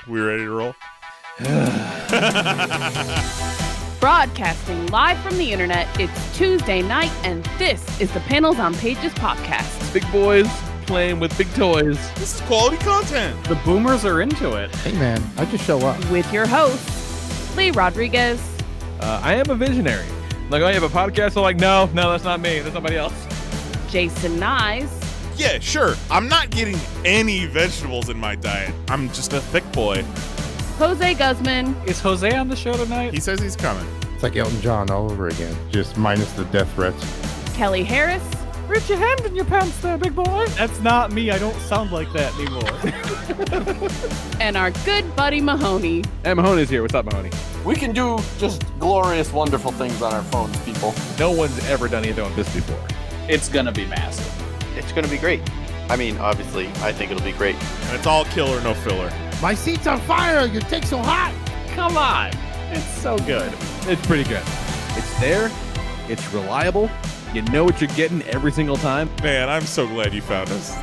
We ready to roll? Broadcasting live from the internet, it's Tuesday night, and this is the Panels on Pages podcast. Big boys playing with big toys. This is quality content. The boomers are into it. Hey man, I just show up. With your host, Lee Rodriguez. I am a visionary. Like, oh, you have a podcast? I'm like, no, that's not me. That's somebody else. Jason Nyes. Yeah, sure. I'm not getting any vegetables in my diet. I'm just a thick boy. Jose Guzman. Is Jose on the show tonight? He says he's coming. It's like Elton John all over again, just minus the death threats. Kelly Harris. Reach your hand in your pants there, big boy. That's not me. I don't sound like that anymore. And our good buddy Mahoney. Hey, Mahoney's here. What's up, Mahoney? We can do just glorious, wonderful things on our phones, people. No one's ever done anything like this before. It's gonna be massive. It's going to be great. I mean, obviously, I think it'll be great. And it's all killer, no filler. My seat's on fire! Your dick's so hot! Come on. It's so good. It's pretty good. It's there. It's reliable. You know what you're getting every single time. Man, I'm so glad you found us.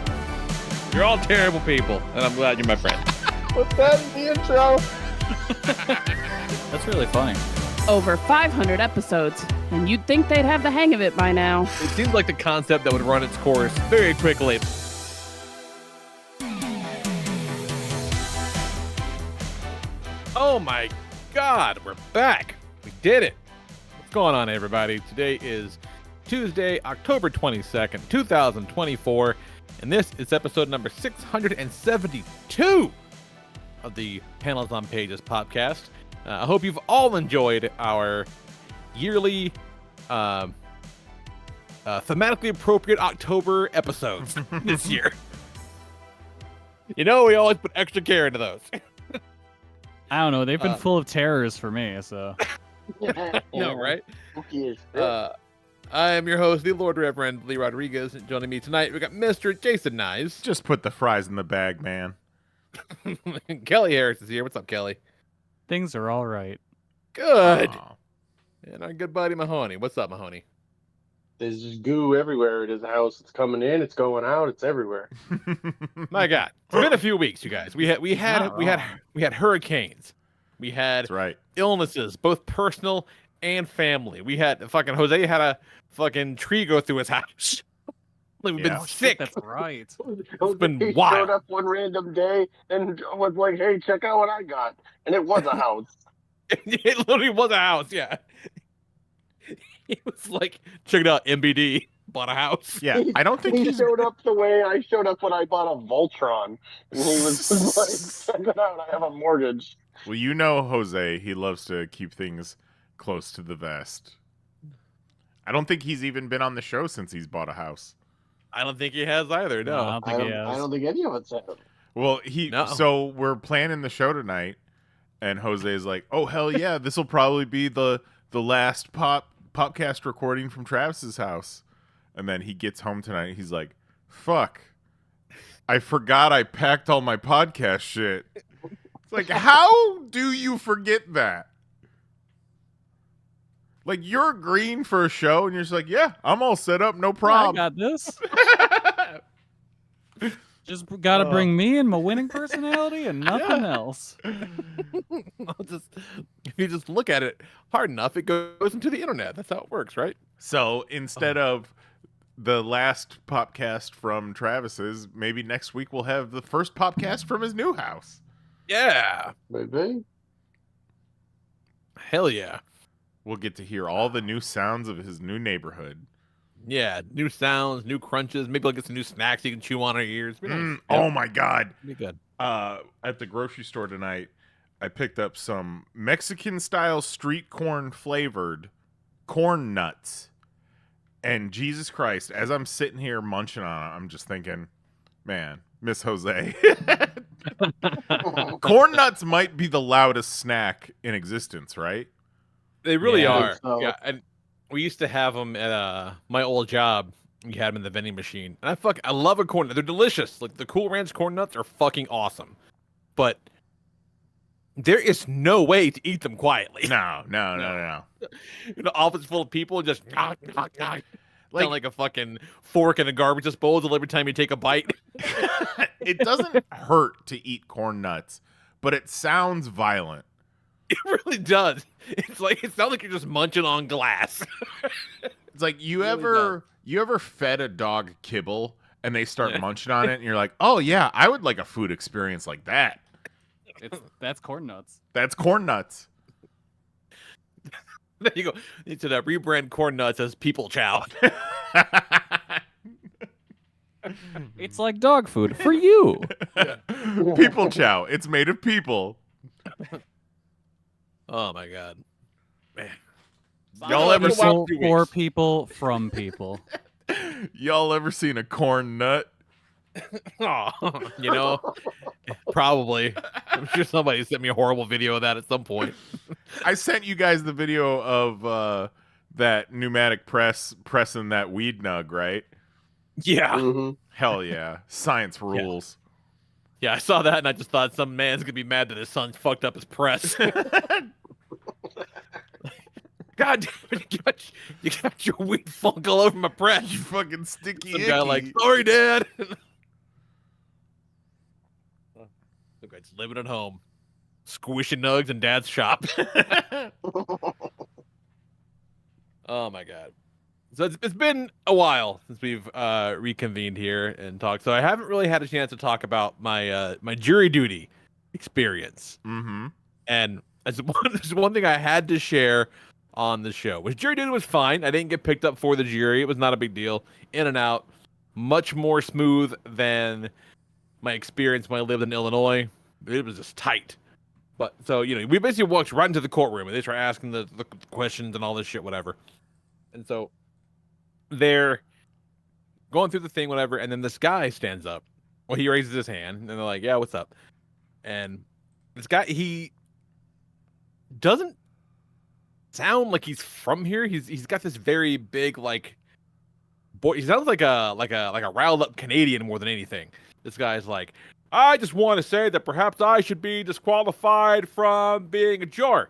You're all terrible people, and I'm glad you're my friend. Put that in the intro. That's really funny. Over 500 episodes, and you'd think they'd have the hang of it by now. It seems like the concept that would run its course very quickly. Oh my God, we're back. We did it. What's going on, everybody? Today is Tuesday, October 22nd, 2024, and this is episode number 672 of the Panels on Pages podcast. I hope you've all enjoyed our yearly, thematically appropriate October episodes this year. You know, we always put extra care into those. I don't know. They've been full of terrors for me, so. No, right? Spooky as I am your host, the Lord Reverend Lee Rodriguez. And joining me tonight, we got Mr. Jason Nyes. Just put the fries in the bag, man. Kelly Harris is here. What's up, Kelly? Things are all right. Good. Aw. And our good buddy Mahoney. What's up, Mahoney? There's just goo everywhere at his house. It's coming in, it's going out, it's everywhere. My God, it's been a few weeks, you guys. We had hurricanes. We had That's right. illnesses, both personal and family. We had fucking Jose had a fucking tree go through his house. Like, we've Yeah. been sick. That's right. It's been He wild. showed up one random day and was like, hey, check out what I got. And it was a house. It literally was a house, yeah. He was like, check it out, MBD bought a house. Yeah, I don't think He he's... showed up the way I showed up when I bought a Voltron. And he was like, check it out, I have a mortgage. Well, you know Jose, he loves to keep things close to the vest. I don't think he's even been on the show since he's bought a house. I don't think he has either. No. I don't I think he don't, I has. don't think any of us have. Well, No. So we're planning the show tonight, and Jose is like, "Oh hell yeah, this will probably be the last podcast recording from Travis's house." And then he gets home tonight, he's like, "Fuck, I forgot I packed all my podcast shit." It's like, how do you forget that? Like, you're agreeing for a show, and you're just like, "Yeah, I'm all set up, no I problem." got this. Just gotta bring me and my winning personality and nothing else. If you just look at it hard enough, it goes into the internet. That's how it works, right? So instead of the last podcast from Travis's, maybe next week we'll have the first podcast from his new house. Yeah. Maybe. Hell yeah. We'll get to hear all the new sounds of his new neighborhood. Yeah. New sounds, new crunches. Maybe I'll get some new snacks you can chew on our ears. Be nice. Oh my God. Be good. At the grocery store tonight, I picked up some Mexican style street corn flavored corn nuts. And Jesus Christ, as I'm sitting here munching on it, I'm just thinking, man, Miss Jose. Corn nuts might be the loudest snack in existence, right? They really Yeah, I are. think so. Yeah. And we used to have them at my old job. We had them in the vending machine. And I love a corn nut. They're delicious. Like, the Cool Ranch corn nuts are fucking awesome. But there is no way to eat them quietly. No. In an office full of people just Like, like a fucking fork in a garbage disposal every time you take a bite. it doesn't hurt to eat corn nuts, but it sounds violent. It really does. It's like it sounds like you're just munching on glass. It's like you really ever fed a dog kibble and they start munching on it and you're like, "Oh yeah, I would like a food experience like that." That's corn nuts. That's corn nuts. There you go. Into that rebrand corn nuts as people chow. It's like dog food for you. People chow. It's made of people. Oh my god. Man. Y'all ever People seen for people from people. Y'all ever seen a corn nut? Oh, probably. I'm sure somebody sent me a horrible video of that at some point. I sent you guys the video of that pneumatic press pressing that weed nug, right? Yeah. Mhm. Hell yeah. Science rules. Yeah, I saw that and I just thought some man's gonna be mad that his son fucked up his press. God damn it, you got your weed funk all over my press. You fucking sticky Some icky. guy like, sorry, Dad. Look, it's living at home, squishing nugs in Dad's shop. Oh my god! So it's been a while since we've reconvened here and talked. So I haven't really had a chance to talk about my my jury duty experience. Mm-hmm. And there's one thing I had to share on the show, which jury duty was fine. I didn't get picked up for the jury. It was not a big deal. In and out, much more smooth than my experience when I lived in Illinois. It was just tight. But so, we basically walked right into the courtroom and they start asking the questions and all this shit, whatever. And so they're going through the thing, whatever. And then this guy stands up. Well, he raises his hand and they're like, yeah, what's up? And this guy, he doesn't sound like he's from here. He's got this very big, like, boy. He sounds like a riled up Canadian more than anything. This guy's like, I just want to say that perhaps I should be disqualified from being a juror.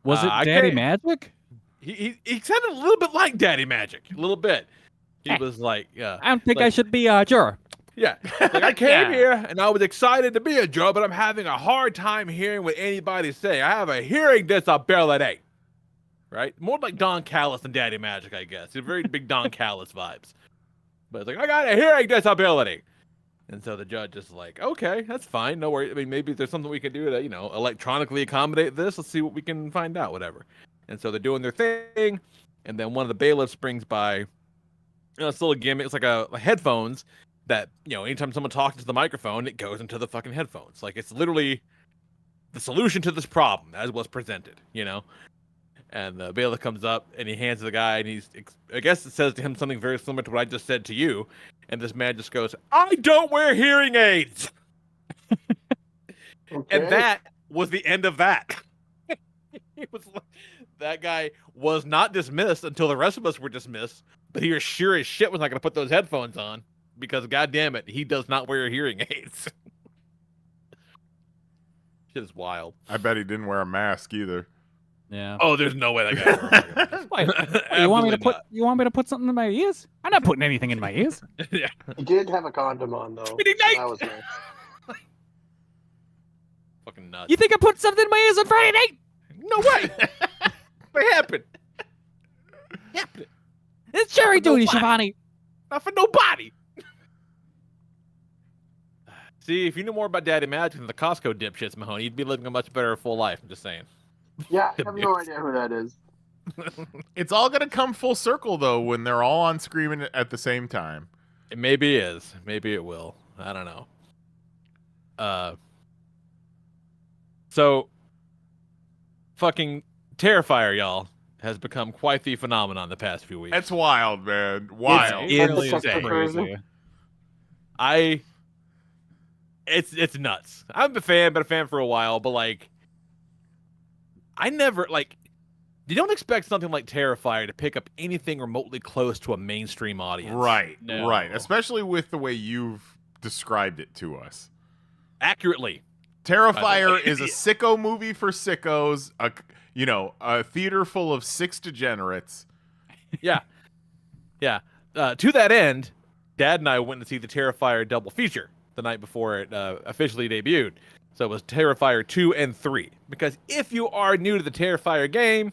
Was it Daddy Magic? He sounded a little bit like Daddy Magic, a little bit. He was like, yeah. I don't think I should be a juror. Yeah, like I came here and I was excited to be a juror, but I'm having a hard time hearing what anybody's saying. I have a hearing disability. Right? More like Don Callis than Daddy Magic, I guess. It's very big Don Callis vibes. But it's like, I got a hearing disability. And so the judge is like, okay, that's fine. No worries. I mean, maybe there's something we can do to, electronically accommodate this. Let's see what we can find out, whatever. And so they're doing their thing. And then one of the bailiffs brings by, it's a little gimmick. It's like a headphones that, anytime someone talks to the microphone, it goes into the fucking headphones. Like, it's literally the solution to this problem as was presented, And the bailiff comes up and he hands the guy and I guess it says to him something very similar to what I just said to you. And this man just goes, I don't wear hearing aids. Okay. And that was the end of that. That guy was not dismissed until the rest of us were dismissed. But he was sure as shit was not going to put those headphones on because, God damn it, he does not wear hearing aids. Shit is wild. I bet he didn't wear a mask either. Yeah. Oh, there's no way that guy. You want me to put something in my ears? I'm not putting anything in my ears. Yeah. He did have a condom on though. Speedy night! That was nice. Fucking nuts. You think I put something in my ears on Friday night? No way. What happened? It's jury duty, nobody. Shivani. Not for nobody. See, if you knew more about Daddy Magic than the Costco dipshits, Mahoney, you'd be living a much better full life. I'm just saying. Yeah, I have no idea who that is. It's all gonna come full circle though when they're all on screen at the same time. It maybe is. Maybe it will. I don't know. So, fucking Terrifier, y'all, has become quite the phenomenon the past few weeks. That's wild, man. Wild. It's really insane. crazy. It's nuts. I'm a fan, been a fan for a while, but like, I never you don't expect something like Terrifier to pick up anything remotely close to a mainstream audience. Right. No. Right. Especially with the way you've described it to us. Accurately. Terrifier is a sicko movie for sickos, a theater full of 6 degenerates. Yeah. Yeah. To that end, Dad and I went to see the Terrifier double feature the night before it officially debuted. So it was Terrifier 2 and 3. Because if you are new to the Terrifier game,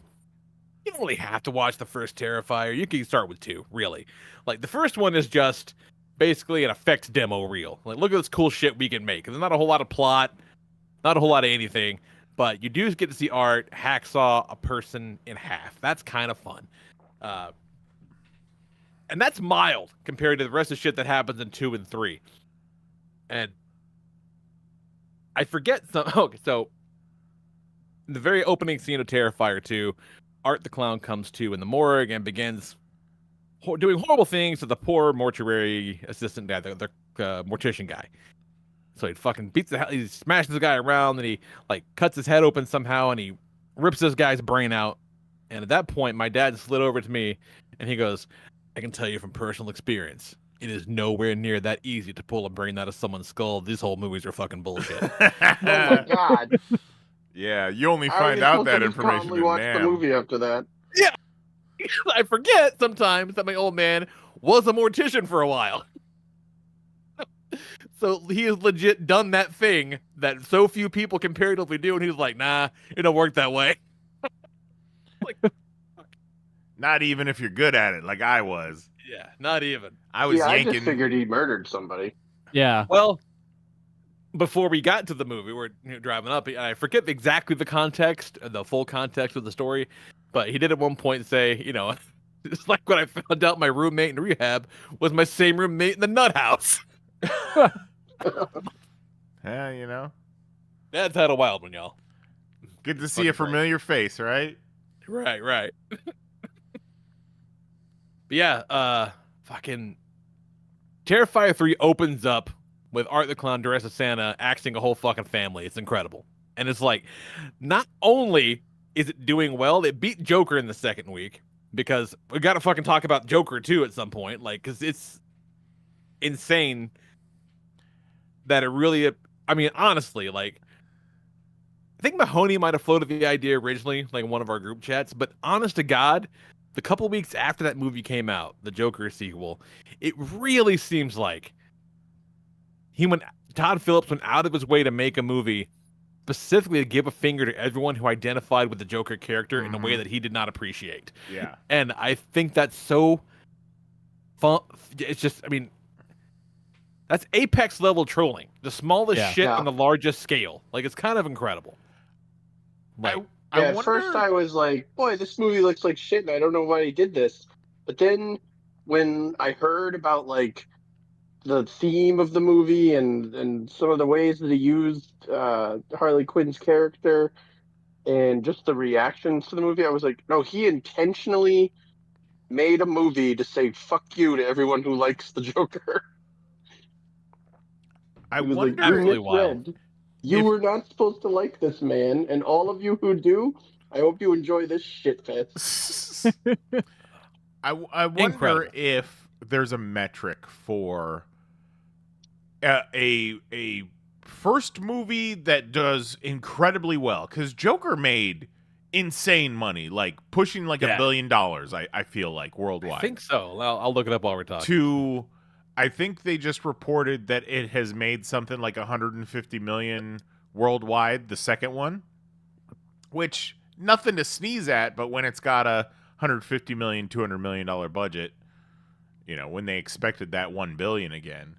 you don't really have to watch the first Terrifier. You can start with 2, really. Like, the first one is just basically an effects demo reel. Like, look at this cool shit we can make. There's not a whole lot of plot, not a whole lot of anything, but you do get to see Art hacksaw a person in half. That's kind of fun. And that's mild compared to the rest of the shit that happens in 2 and 3. And I forget some. Okay, so in the very opening scene of Terrifier 2, Art the Clown comes to in the morgue and begins doing horrible things to the poor mortuary assistant guy, the mortician guy. So he fucking beats he smashes the guy around, and he like cuts his head open somehow, and he rips this guy's brain out. And at that point, my dad slid over to me, and he goes, "I can tell you from personal experience, it is nowhere near that easy to pull a brain out of someone's skull. These whole movies are fucking bullshit." Oh my god! Yeah, you only How are find you out supposed that to just information calmly in watch the NAMM. movie after that? I forget sometimes that my old man was a mortician for a while. So he has legit done that thing that so few people comparatively do, and he's like, nah, it don't work that way. Like, Not even if you're good at it, like I was. yeah, not even. I was I yanking. just figured he murdered somebody. Yeah. Well, before we got to the movie, we're driving up. I forget exactly the context, the full context of the story, but he did at one point say, it's like when I found out my roommate in rehab was my same roommate in the nut house. Yeah, That's had a wild one, y'all. good to see a familiar face, right? Right. But yeah, fucking Terrifier 3 opens up with Art the Clown dressed as Santa axing a whole fucking family. It's incredible. And it's like, not only is it doing well, it beat Joker in the second week, because we got to fucking talk about Joker 2 at some point, like, because it's insane that it really, I mean, honestly, like, I think Mahoney might have floated the idea originally, like in one of our group chats, but honest to God, the couple weeks after that movie came out, the Joker sequel, it really seems like Todd Phillips went out of his way to make a movie specifically to give a finger to everyone who identified with the Joker character in a way that he did not appreciate. Yeah. And I think that's so fun. It's just, I mean, that's apex level trolling. The smallest shit on the largest scale. Like, it's kind of incredible. Like, At first I was like, boy, this movie looks like shit, and I don't know why he did this. But then when I heard about, like, the theme of the movie and some of the ways that he used Harley Quinn's character and just the reactions to the movie, I was like, no, he intentionally made a movie to say fuck you to everyone who likes the Joker. I He was wonder like, Absolutely you misread. You were not supposed to like this man, and all of you who do, I hope you enjoy this shit fest. I wonder Incredible. if there's a metric for a first movie that does incredibly well, because Joker made insane money, like pushing like $1 billion. I feel like worldwide. I think so. I'll look it up while we're talking. I think they just reported that it has made something like 150 million worldwide, the second one, which nothing to sneeze at, but when it's got a 150 million, $200 million budget, when they expected that 1 billion again.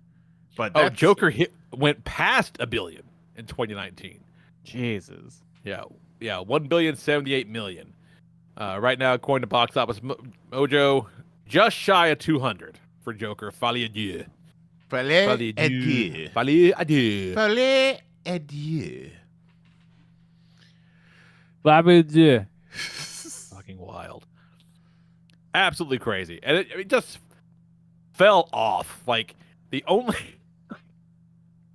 But Joker went past $1 billion in 2019. Jesus. Yeah, 1,078 million. Right now, according to Box Office Mojo, just shy of 200 for Joker. Fallait adieu. Fallait adieu. Fallait adieu. Fallait adieu. Blabberdieu. Fucking wild. Absolutely crazy. And it just fell off. Like, the only...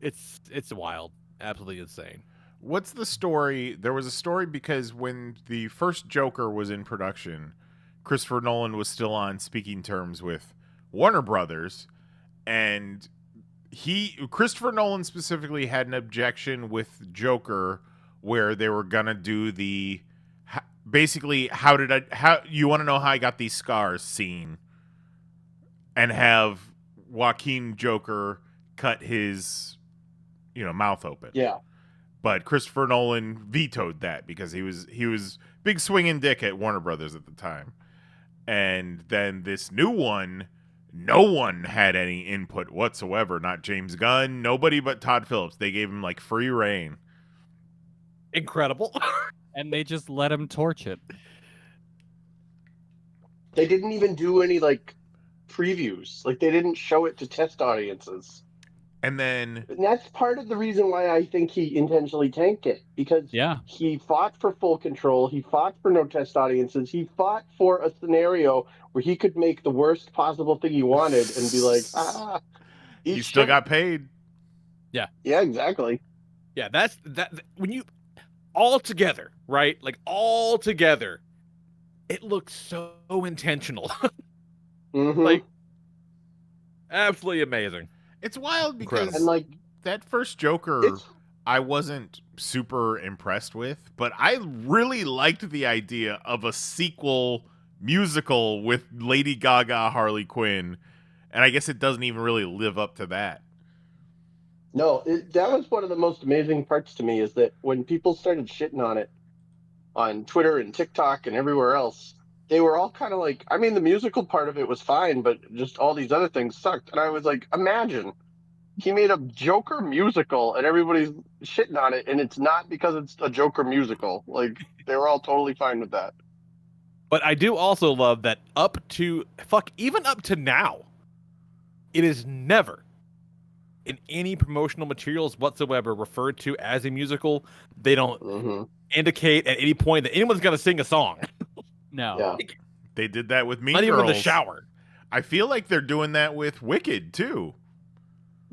It's wild. Absolutely insane. What's the story? There was a story because when the first Joker was in production, Christopher Nolan was still on speaking terms with Warner Brothers, and Christopher Nolan specifically had an objection with Joker where they were gonna do the basically how you want to know how I got these scars scene, and have Joaquin Joker cut his mouth open. Yeah. But Christopher Nolan vetoed that because he was big swinging dick at Warner Brothers at the time. And then this new one, no one had any input whatsoever. Not James Gunn, nobody but Todd Phillips. They gave him like free reign. Incredible. And they just let him torch it. They didn't even do any like previews. Like they didn't show it to test audiences. And then And that's part of the reason why I think he intentionally tanked it, because Yeah. he fought for full control. He fought for no test audiences. He fought for a scenario where he could make the worst possible thing he wanted and be like, he still got paid. Yeah, exactly. Yeah, that's when you all together, right? Like all together, it looks so intentional. Mm-hmm. Like absolutely amazing. It's wild because and like that first Joker it's I wasn't super impressed with, but I really liked the idea of a sequel musical with Lady Gaga, Harley Quinn, and I guess it doesn't even really live up to that. no, that was one of the most amazing parts to me, is that when people started shitting on it on Twitter and TikTok and everywhere else, they were all kind of like, I mean, the musical part of it was fine, but just all these other things sucked. And I was like, imagine he made a Joker musical and everybody's shitting on it, and it's not because it's a Joker musical. Like, they were all totally fine with that. But I do also love that even up to now, it is never in any promotional materials whatsoever referred to as a musical. They don't Mm-hmm. indicate at any point that anyone's going to sing a song. No. Yeah. They did that with Mean Not even in Girls. the shower. I feel like they're doing that with Wicked too.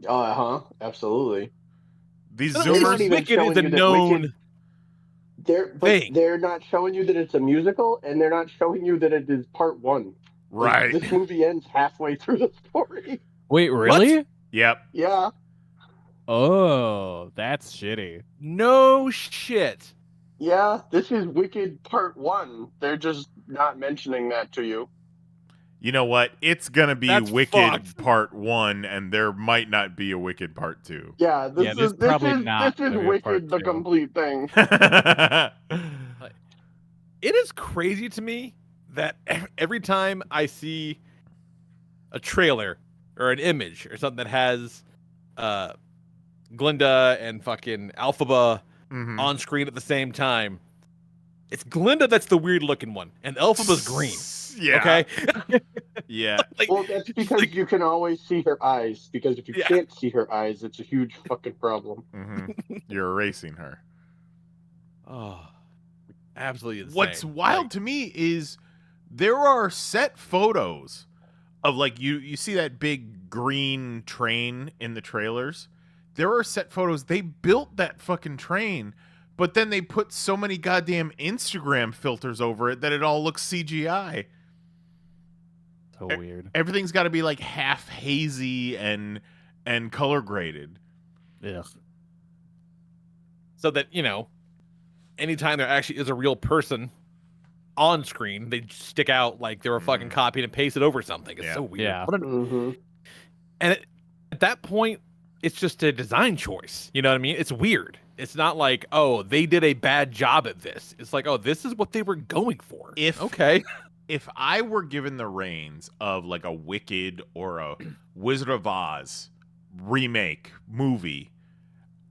Absolutely. These But at least Zoomers, even Wicked showing is a you that known thing. They're not showing you that it's a musical, and they're not showing you that it is part one. Like, right? this movie ends halfway through the story. Wait, really? Yep. Yeah. Oh, that's shitty. No shit. Yeah, this is Wicked Part 1. They're just not mentioning that to you. You know what? It's gonna be That's Wicked fucked. Part 1, and there might not be a Wicked Part 2. Yeah, Yeah, there's probably not this is gonna be a part Wicked, the 2. complete thing. It is crazy to me that every time I see a trailer or an image or something that has Glinda and fucking Alphaba Mhm. on screen at the same time, it's Glinda that's the weird looking one, and Elphaba's green. Yeah. Okay. Yeah. Like, Well, that's because you can always see her eyes, because if you Yeah. can't see her eyes, it's a huge fucking problem. Mhm. You're erasing her. oh, absolutely insane. What's wild to me is there are set photos of, like, you see that big green train in the trailers. There are set photos. They built that fucking train, but then they put so many goddamn Instagram filters over it that it all looks CGI. So weird. Everything's got to be like half hazy and color graded. Yeah. So that, anytime there actually is a real person on screen, they stick out like they were fucking copied and pasted over something. It's Yeah. so weird. Yeah. Mm-hmm. And at that point, it's just a design choice. You know what I mean? It's weird. It's not like, oh, they did a bad job at this. It's like, oh, this is what they were going for. Okay. If I were given the reins of like a Wicked or a Wizard of Oz remake movie,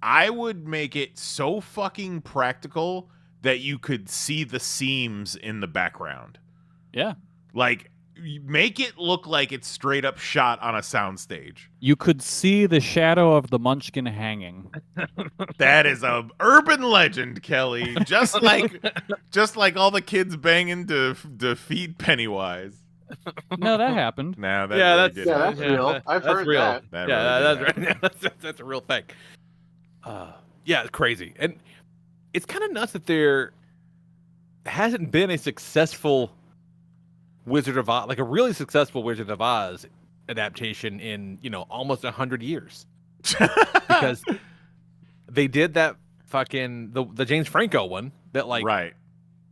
I would make it so fucking practical that you could see the seams in the background. Yeah. Like, make it look like it's straight up shot on a soundstage. You could see the shadow of the Munchkin hanging. That is a urban legend, Kelly. Just like all the kids banging to feed Pennywise. No, that happened. Nah, that Yeah, really that's- did Yeah, happen. that's real. I've that's heard real. that. That Yeah, really that's did right. happen. That's a real thing. Yeah, it's crazy. And it's kind of nuts that there hasn't been a successful Wizard of Oz, like a really successful Wizard of Oz adaptation in, almost 100 years. Because they did that fucking, the James Franco one that, like, Right.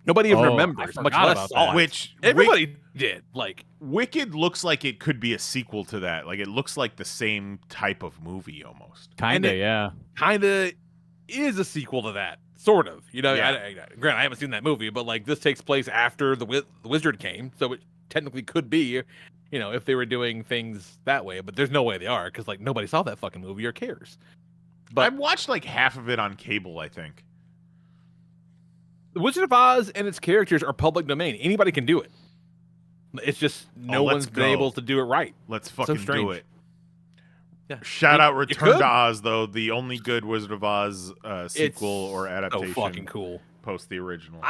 nobody even Oh, remembers, I much forgot less about saw that. it. Which Everybody did. Like, Wicked looks like it could be a sequel to that. Like, it looks like the same type of movie almost. Kinda, it- yeah. kind of is a sequel to that, sort of. You know, Yeah. granted, I haven't seen that movie, but like this takes place after the Wizard came, so it technically could be, you know, if they were doing things that way. But there's no way they are, because like nobody saw that fucking movie or cares. I But watched like half of it on cable, I think. the Wizard of Oz and its characters are public domain. Anybody can do it. It's just no let's one's been go. able to do it right. Let's So fucking do strange. it. Yeah. Shout I out mean, you Return could. to Oz, though, the only good Wizard of Oz sequel or So adaptation fucking cool. post the original.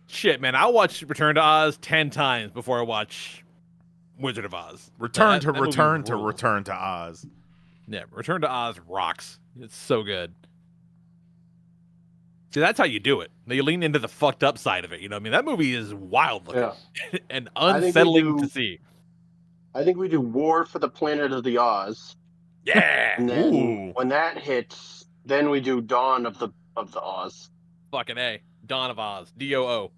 Shit, man, I'll watch Return to Oz 10 times before I watch Wizard of Oz. Return That movie rules. Return to Oz. Yeah, Return to Oz rocks. It's so good. See, that's how you do it. You lean into the fucked up side of it. You know what I mean? That movie is wild looking and I think we unsettling do- to see. I think we do War for the Planet of the Oz, Yeah. and then Ooh. when that hits, then we do Dawn of the Oz. Fucking A. Dawn of Oz. DOO.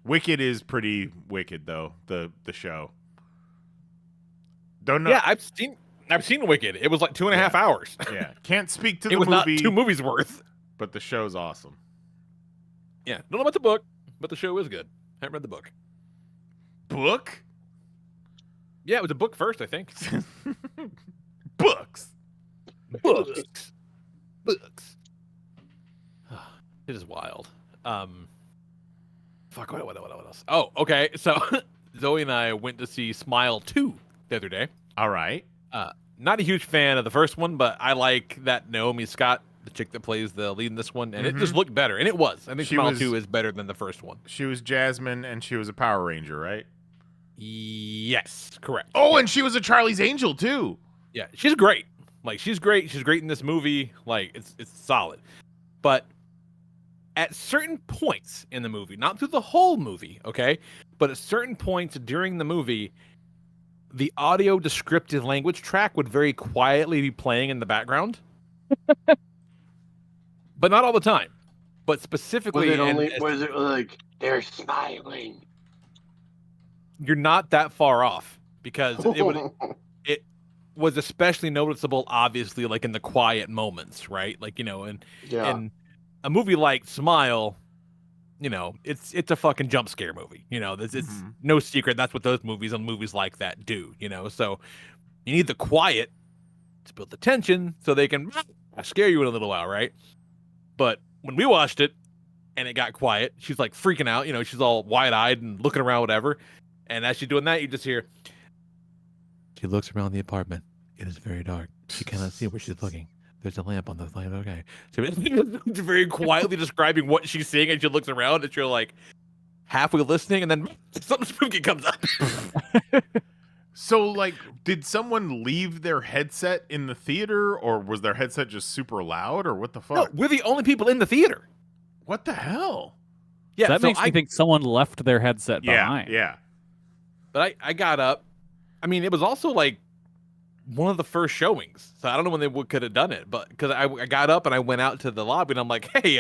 Wicked is pretty wicked, though, the show. Don't know. Yeah, I've seen Wicked. It was like 2.5 hours. Yeah. Can't speak to It the was movie, not 2 movies worth. but the show's awesome. Yeah. Don't know about the book, but the show is good. Haven't read the book. Book? Yeah, it was a book first, I think. Books. Books. It is wild. Fuck, what else? Oh, okay. So Zoe and I went to see Smile 2 the other day. All right. Not a huge fan of the first one, but I like that Naomi Scott, the chick that plays the lead in this one, and it just looked better. And it was. I think She Smile was- 2 is better than the first one. She was Jasmine, and she was a Power Ranger, right? Yes, correct. Oh, and she was a Charlie's Angel, too. Yeah, she's great. Like she's great. She's great in this movie. Like it's solid. But at certain points in the movie, not through the whole movie, okay? But at certain points during the movie, the audio descriptive language track would very quietly be playing in the background. But not all the time. But specifically Was it like they're smiling? you're not that far off because it was especially noticeable obviously like in the quiet moments, right? Like, you know, and a movie like Smile, you know, it's a fucking jump scare movie. You know, it's no secret that's what those movies and movies like that do, you know. So you need the quiet to build the tension so they can scare you in a little while, right? But when we watched it and it got quiet, she's like freaking out, you know, she's all wide-eyed and looking around, whatever. And as she's doing that, you just hear she looks around the apartment. It is very dark. She cannot see where she's looking. There's a lamp on the lamp. Okay. So it's very quietly describing what she's seeing, and she looks around, and you're like halfway listening, and then something spooky comes up. So, like, did someone leave their headset in the theater, or was their headset just super loud, or what the No, fuck? we're the only people in the theater. What the hell? Yeah, that so makes me think someone left their headset behind. Yeah. But I got up. I mean, it was also like one of the first showings, so I don't know when they could have done it. But because I got up and I went out to the lobby, and I'm like, hey,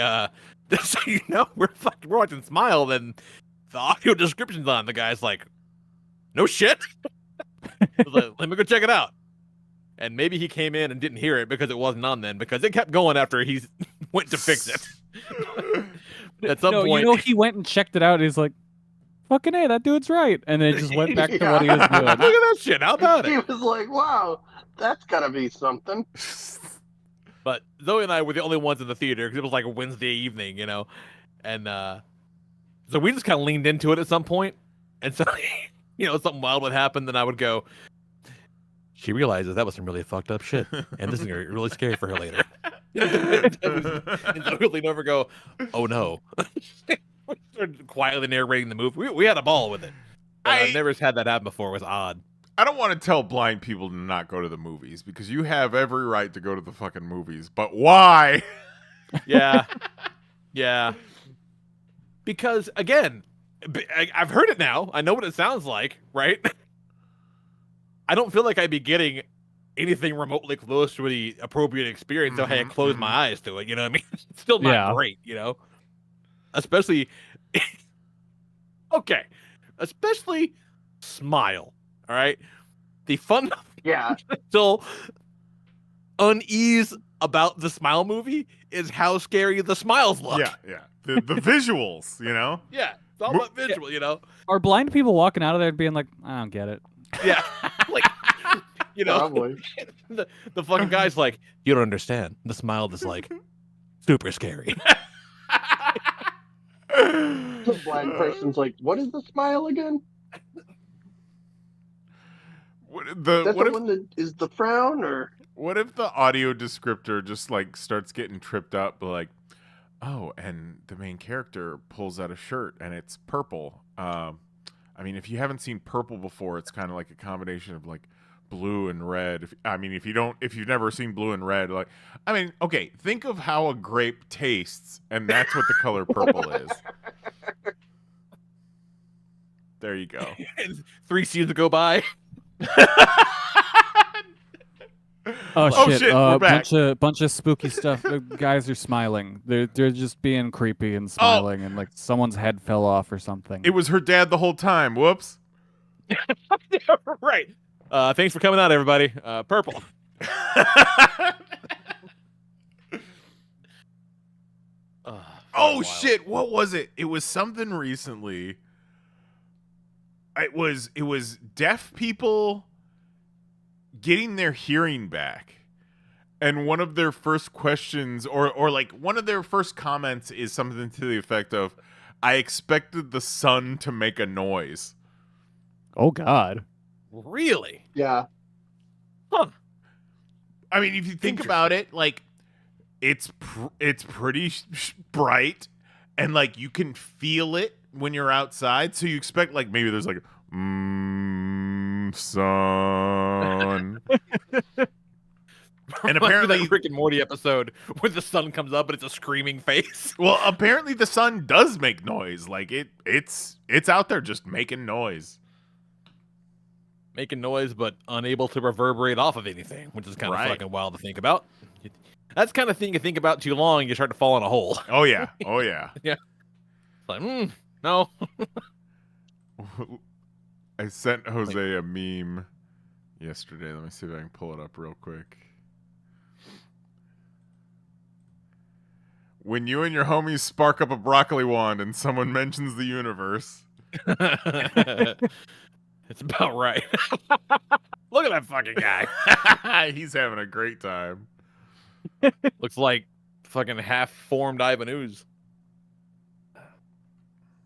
just so you know, we're watching Smile, and the audio description's on. The guy's like, no shit. I was like, let me go check it out. And maybe he came in and didn't hear it because it wasn't on then, because it kept going after he went to fix it. At some No, point, you know, he went and checked it out. And he's like, "Fucking hey, that dude's right," and then just went back to what he was doing. look at that shit. How about He it? was like, "Wow, that's gotta be something." But Zoe and I were the only ones in the theater because it was like a Wednesday evening, you know, and so we just kind of leaned into it at some point, and so you know, something wild would happen, then I would go. She realizes that was some really fucked up shit, and this is gonna be really scary for her later. And Zoe would lean over and go, "Oh no." We started quietly narrating the movie. We had a ball with it. But I've never had that happen before. It was odd. I don't want to tell blind people to not go to the movies, because you have every right to go to the fucking movies. But why? Yeah. Yeah. Because, again, I've heard it now. I know what it sounds like, right? I don't feel like I'd be getting anything remotely close to the appropriate experience. So, hey, I closed my eyes to it. You know what I mean? It's still not great, you know? Especially, okay, especially Smile, all right? The fundamental Yeah, unease about the Smile movie is how scary the smiles look. Yeah. The visuals, you know? Yeah. It's all about visual, you know? Are blind people walking out of there being like, I don't get it? Yeah. Like, you know, Probably. the fucking guy's like, you don't understand. The smile is like super scary. The blind person's like, what is the smile again? Is that What the if one that is the frown, or what if the audio descriptor just like starts getting tripped up, like, oh, and the main character pulls out a shirt and it's purple. I mean, if you haven't seen purple before, it's kind of like a combination of like blue and red. If you've never seen blue and red, like, I mean, okay, think of how a grape tastes, and that's what the color purple is. There you go. And 3 seasons go by. Oh, shit, we're back. bunch of spooky stuff. The guys are smiling. They're just being creepy and smiling, and like someone's head fell off or something. It was her dad the whole time. Whoops. Right. Thanks for coming out, everybody. Purple. Oh shit, what was it? It was something recently. It was deaf people getting their hearing back. And one of their first questions or like one of their first comments is something to the effect of, I expected the sun to make a noise. Oh God. Really? yeah, Huh. I mean, if you think about it, like it's pretty bright, and like you can feel it when you're outside. So you expect like maybe there's like sun, and apparently that Rick and Morty episode where the sun comes up and it's a screaming face. well, apparently the sun does make noise. Like it's out there just making noise. Making noise, but unable to reverberate off of anything, which is kind of Right. fucking wild to think about. That's the kind of thing you think about too long, you start to fall in a hole. Oh yeah, oh yeah. It's like, no. I sent Jose a meme yesterday. Let me see if I can pull it up real quick. When you and your homies spark up a broccoli wand and someone mentions the universe. It's about right. Look at that fucking guy. He's having a great time. Looks like fucking half-formed Ivan Ooze.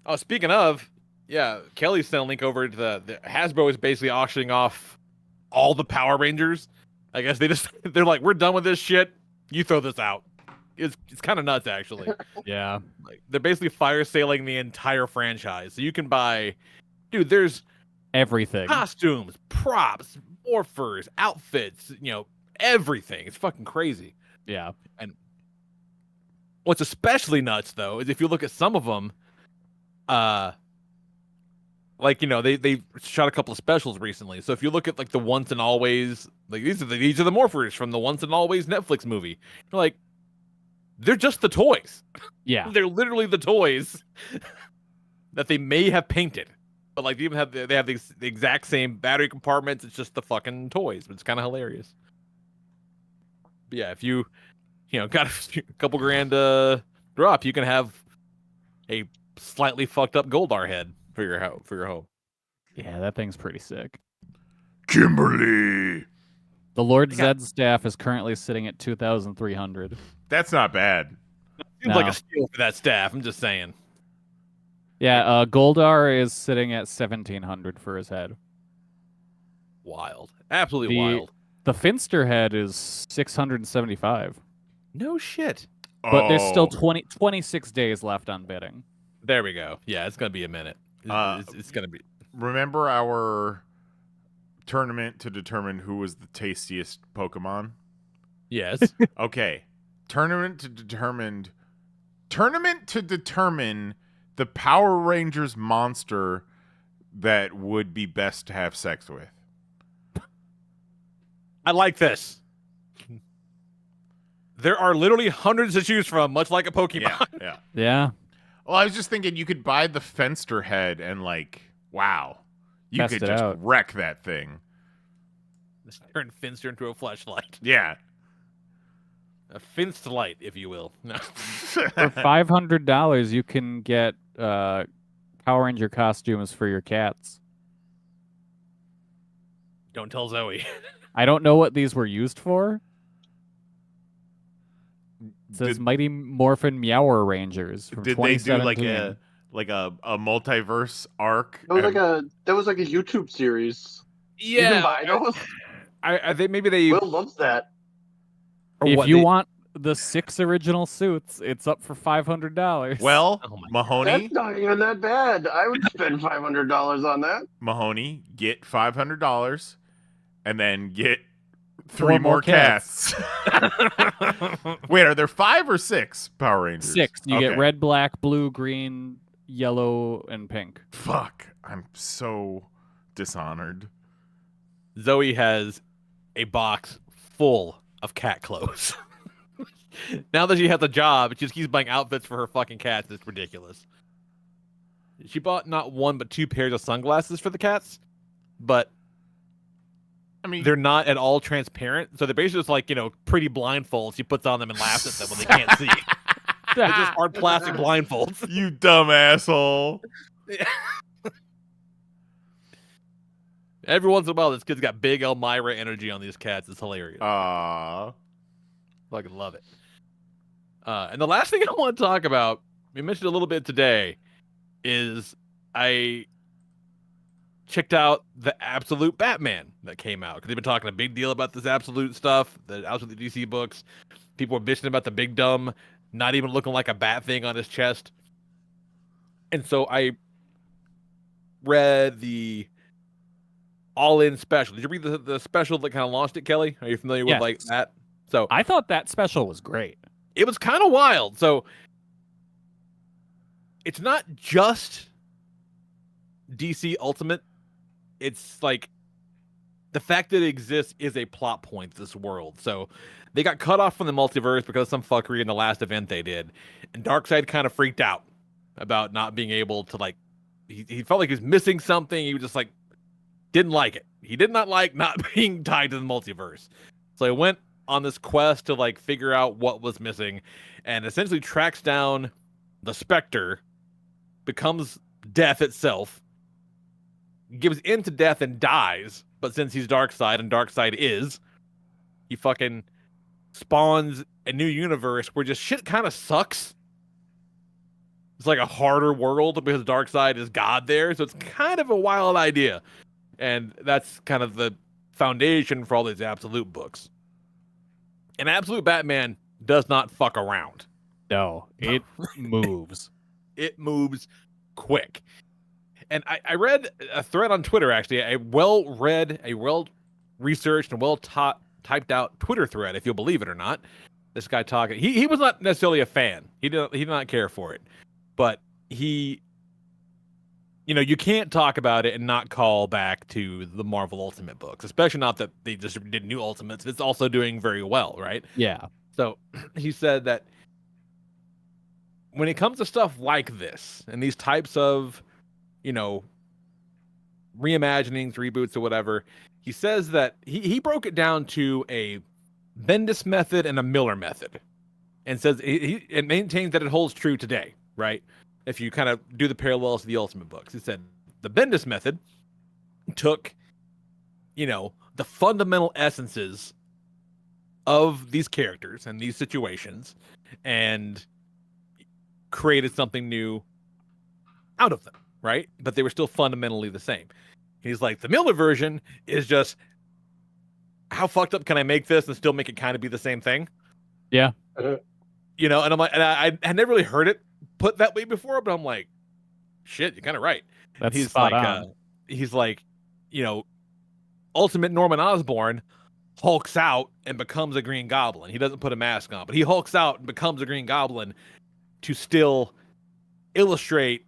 Oh, speaking of, yeah, Kelly sent a link over to the Hasbro is basically auctioning off all the Power Rangers. I guess they're like, we're done with this shit. You throw this out. It's kind of nuts, actually. Yeah. Like, they're basically fire sailing the entire franchise. So you can buy, dude, there's Everything. costumes, props, morphers, outfits, everything. It's fucking crazy. Yeah. What's especially nuts though is if you look at some of them, they shot a couple of specials recently. So if you look at like the Once and Always, like these are the morphers from the Once and Always Netflix movie. You're like, they're just the toys. Yeah. They're literally the toys that they may have painted. But like they have the exact same battery compartments. It's just the fucking toys. But it's kind of hilarious. But yeah, if you got a couple grand drop, you can have a slightly fucked up Goldar head for your home. Yeah, that thing's pretty sick. Kimberly. The Lord Zed staff is currently sitting at 2,300. That's not bad. Seems No. like a steal for that staff. I'm just saying. Yeah, Goldar is sitting at 1,700 for his head. Wild, absolutely wild. The Finster head is 675. No shit. But there's still Oh. 26 days left on bidding. There we go. Yeah, it's gonna be a minute. It's gonna be. Remember our tournament to determine who was the tastiest Pokemon? Yes. Okay. Tournament to determine the Power Rangers monster that would be best to have sex with. I like this. There are literally hundreds to choose from, much like a Pokemon. Yeah. Yeah. Well, I was just thinking you could buy the Fenster head and like, wow, you Test could it just out. wreck that thing. Just turn Finster into a fleshlight. Yeah. A fenced light, if you will. No. For $500, you can get Power Ranger costumes for your cats. Don't tell Zoe. I don't know what these were used for. It says Did- Mighty Morphin Meower Rangers from Did they do 2017. like a multiverse arc? That was like a YouTube series. You can buy those. I think maybe they. Will loves that. or If what, you they- want the 6 original suits, it's up for $500. Well, Oh my Mahoney, That's not even that bad. I would spend $500 on that. Mahoney, get $500, and then get 3 4 more more cats. Wait, are there 5 or 6 Power Rangers? 6. You Okay. get red, black, blue, green, yellow, and pink. Fuck, I'm so dishonored. Zoe has a box full of cat clothes. Now that she has a job, she just keeps buying outfits for her fucking cats. It's ridiculous. She bought not 1 but 2 pairs of sunglasses for the cats, but I mean, they're not at all transparent. So they're basically just like, pretty blindfolds. She puts on them and laughs at them when they can't see. They're just hard plastic blindfolds. you dumb asshole. Every once in a while, this kid's got big Elmira energy on these cats. It's hilarious. Aww. Fucking love it. And the last thing I want to talk about, we mentioned a little bit today, is I checked out the Absolute Batman that came out. Because they've been talking a big deal about this Absolute stuff, the Absolute DC books. People were bitching about the big dumb not even looking like a bat thing on his chest. And so I read the All-In special. Did you read the special that kind of launched it, Kelly? Are you familiar with Yes. like that? So I thought that special was great. it was kind of wild. So it's not just DC Ultimate. It's like the fact that it exists is a plot point to this world. So they got cut off from the multiverse because of some fuckery in the last event they did. And Darkseid kind of freaked out about not being able to, like, he felt like he was missing something. He was just like, didn't like it. He did not like not being tied to the multiverse. So he went on this quest to like figure out what was missing and essentially tracks down the Spectre, becomes death itself, gives in to death and dies. But since he's Darkseid and Darkseid is, he fucking spawns a new universe where just shit kind of sucks. It's like a harder world because Darkseid is God there. So it's kind of a wild idea. And that's kind of the foundation for all these Absolute books. And Absolute Batman does not fuck around. No, it moves. It moves quick. And I read a thread on Twitter, actually, a well-read, a well-researched, and well-typed out Twitter thread, if you'll believe it or not. This guy talking, he was not necessarily a fan. He did not care for it. But he, you can't talk about it and not call back to the Marvel Ultimate books, especially not that they just did new Ultimates. It's also doing very well, right? Yeah. So he said that when it comes to stuff like this and these types of, reimaginings, reboots, or whatever, he says that he broke it down to a Bendis method and a Miller method, and says it maintains that it holds true today, right? If you kind of do the parallels to the Ultimate books, he said the Bendis method took, the fundamental essences of these characters and these situations and created something new out of them, right? But they were still fundamentally the same. He's like, the Miller version is just, how fucked up can I make this and still make it kind of be the same thing? Yeah. And I'm like, and I had never really heard it put that way before, but I'm like, shit, you're kind of right. That's He's spot like, on. he's like, Ultimate Norman Osborn hulks out and becomes a Green Goblin. He doesn't put a mask on, but he hulks out and becomes a Green Goblin to still illustrate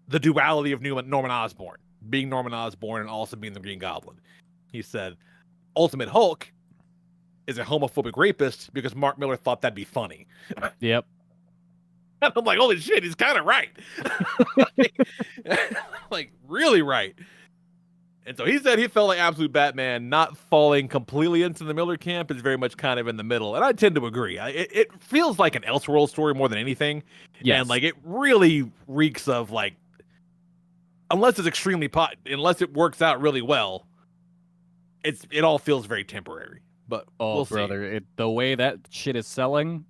the duality of Norman Osborn, being Norman Osborn and also being the Green Goblin. He said, Ultimate Hulk is a homophobic rapist because Mark Miller thought that'd be funny. Yep. And I'm like, holy shit, he's kind of right. Like, really right. And so he said he felt like absolute Batman, not falling completely into the Miller camp, is very much kind of in the middle. And I tend to agree. It feels like an Elseworld story more than anything. Yes. And like it really reeks of like, unless it's unless it works out really well, it all feels very temporary. But we'll see. Brother, the way that shit is selling,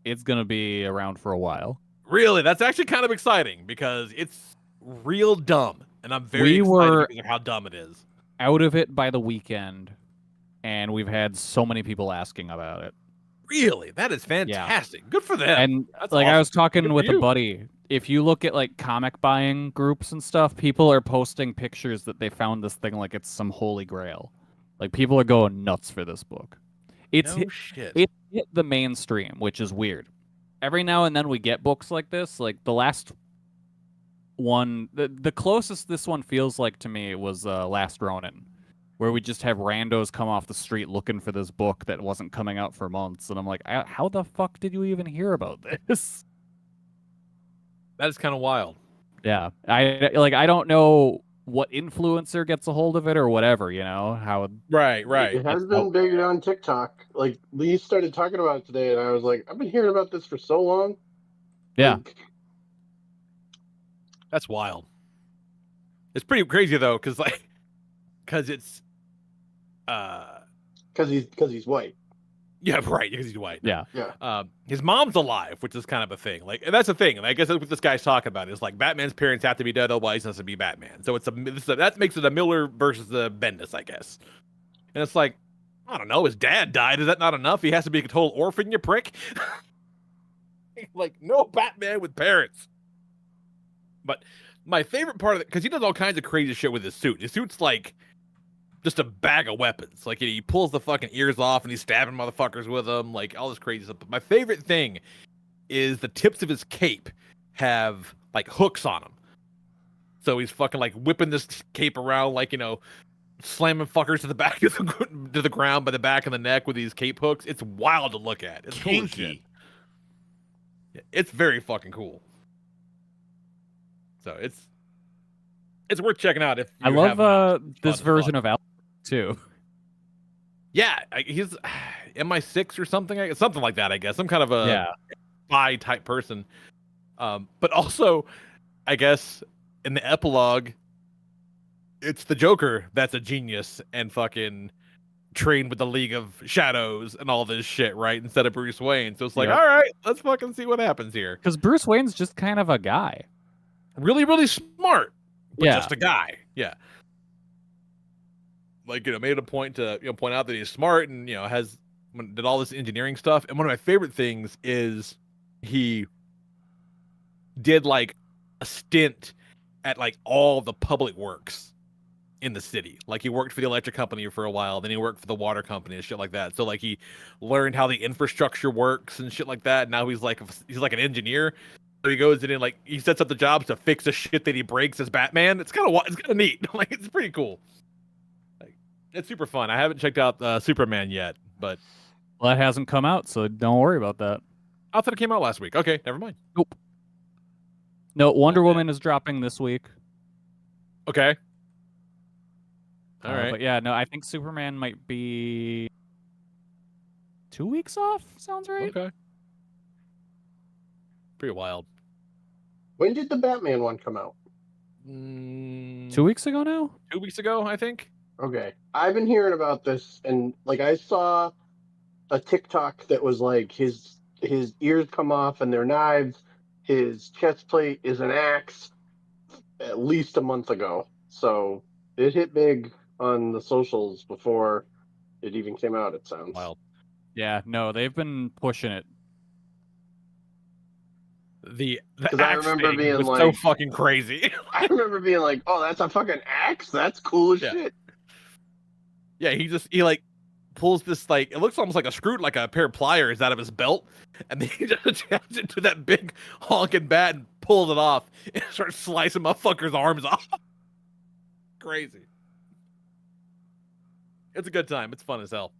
it's gonna be around for a while. Really, that's actually kind of exciting because it's real dumb, and I'm very excited because of how dumb it is. Out of it by the weekend, and we've had so many people asking about it. Really, that is fantastic. Good for them. And that's like awesome. I was talking Good with for a you. buddy, if you look at like comic buying groups and stuff, people are posting pictures that they found this thing like it's some holy grail. Like people are going nuts for this book. It's No shit. it hit the mainstream, which is weird. Every now and then we get books like this. Like the last one, the closest this one feels like to me was Last Ronin, where we just have randos come off the street looking for this book that wasn't coming out for months, and I'm like, how the fuck did you even hear about this? That is kind of wild. Yeah, I don't know what influencer gets a hold of it or whatever, you know how. Right. It has been big on TikTok. Like Lee started talking about it today, and I was like, I've been hearing about this for so long. Yeah. Like, That's wild. It's pretty crazy though, because it's because he's white. yeah, right, because he's white. Yeah. His mom's alive, which is kind of a thing. Like, and that's the thing. And I guess that's what this guy's talking about. Is like Batman's parents have to be dead, otherwise he doesn't be Batman. So that makes it a Miller versus the Bendis, I guess. And it's like, I don't know. His dad died. Is that not enough? He has to be a total orphan, you prick. Like, no Batman with parents. But my favorite part of it, because he does all kinds of crazy shit with his suit. His suit's like just a bag of weapons. Like he pulls the fucking ears off and he's stabbing motherfuckers with them, like all this crazy stuff. But my favorite thing is the tips of his cape have like hooks on them. So he's fucking like whipping this cape around, like, you know, slamming fuckers to the back of to the ground by the back of the neck with these cape hooks. It's wild to look at. It's cool as shit. It's very fucking cool. So it's worth checking out if you I love haven't this version of Al too. Yeah, he's MI6 or something, something like that. I guess some kind of a spy type person. But also, I guess in the epilogue, it's the Joker that's a genius and fucking trained with the League of Shadows and all this shit, right? Instead of Bruce Wayne. So it's like, all right, let's fucking see what happens here. Because Bruce Wayne's just kind of a guy. Really, really smart, but Yeah. just a guy. Yeah. Like, you know, made it a point to, you know, point out that he's smart and, you know, did all this engineering stuff. And one of my favorite things is he did like a stint at like all the public works in the city. Like he worked for the electric company for a while, then he worked for the water company and shit like that. So like he learned how the infrastructure works and shit like that. And now he's like an engineer. So he goes in and like he sets up the jobs to fix the shit that he breaks as Batman. It's kind of neat. Like it's pretty cool. Like it's super fun. I haven't checked out Superman yet, but Well, that hasn't come out, so don't worry about that. I thought it came out last week. Okay, never mind. Nope. No, Wonder Woman is dropping this week. Okay. All right. But yeah, no, I think Superman might be 2 weeks off. Sounds right. Okay. Pretty wild. When did the Batman one come out? 2 weeks ago now? 2 weeks ago, I think. Okay. I've been hearing about this, and like I saw a TikTok that was like his ears come off and they're knives, his chest plate is an axe at least a month ago. So it hit big on the socials before it even came out, it sounds. Wild. Yeah, no, they've been pushing it. The 'Cause I axe remember thing being was like- so fucking crazy. I remember being like, oh, that's a fucking axe? That's cool as Yeah. shit. Yeah, he like pulls this like it looks almost like a pair of pliers out of his belt, and then he just attaches it to that big honking bat and pulls it off and starts slicing motherfuckers' arms off. Crazy. It's a good time. It's fun as hell.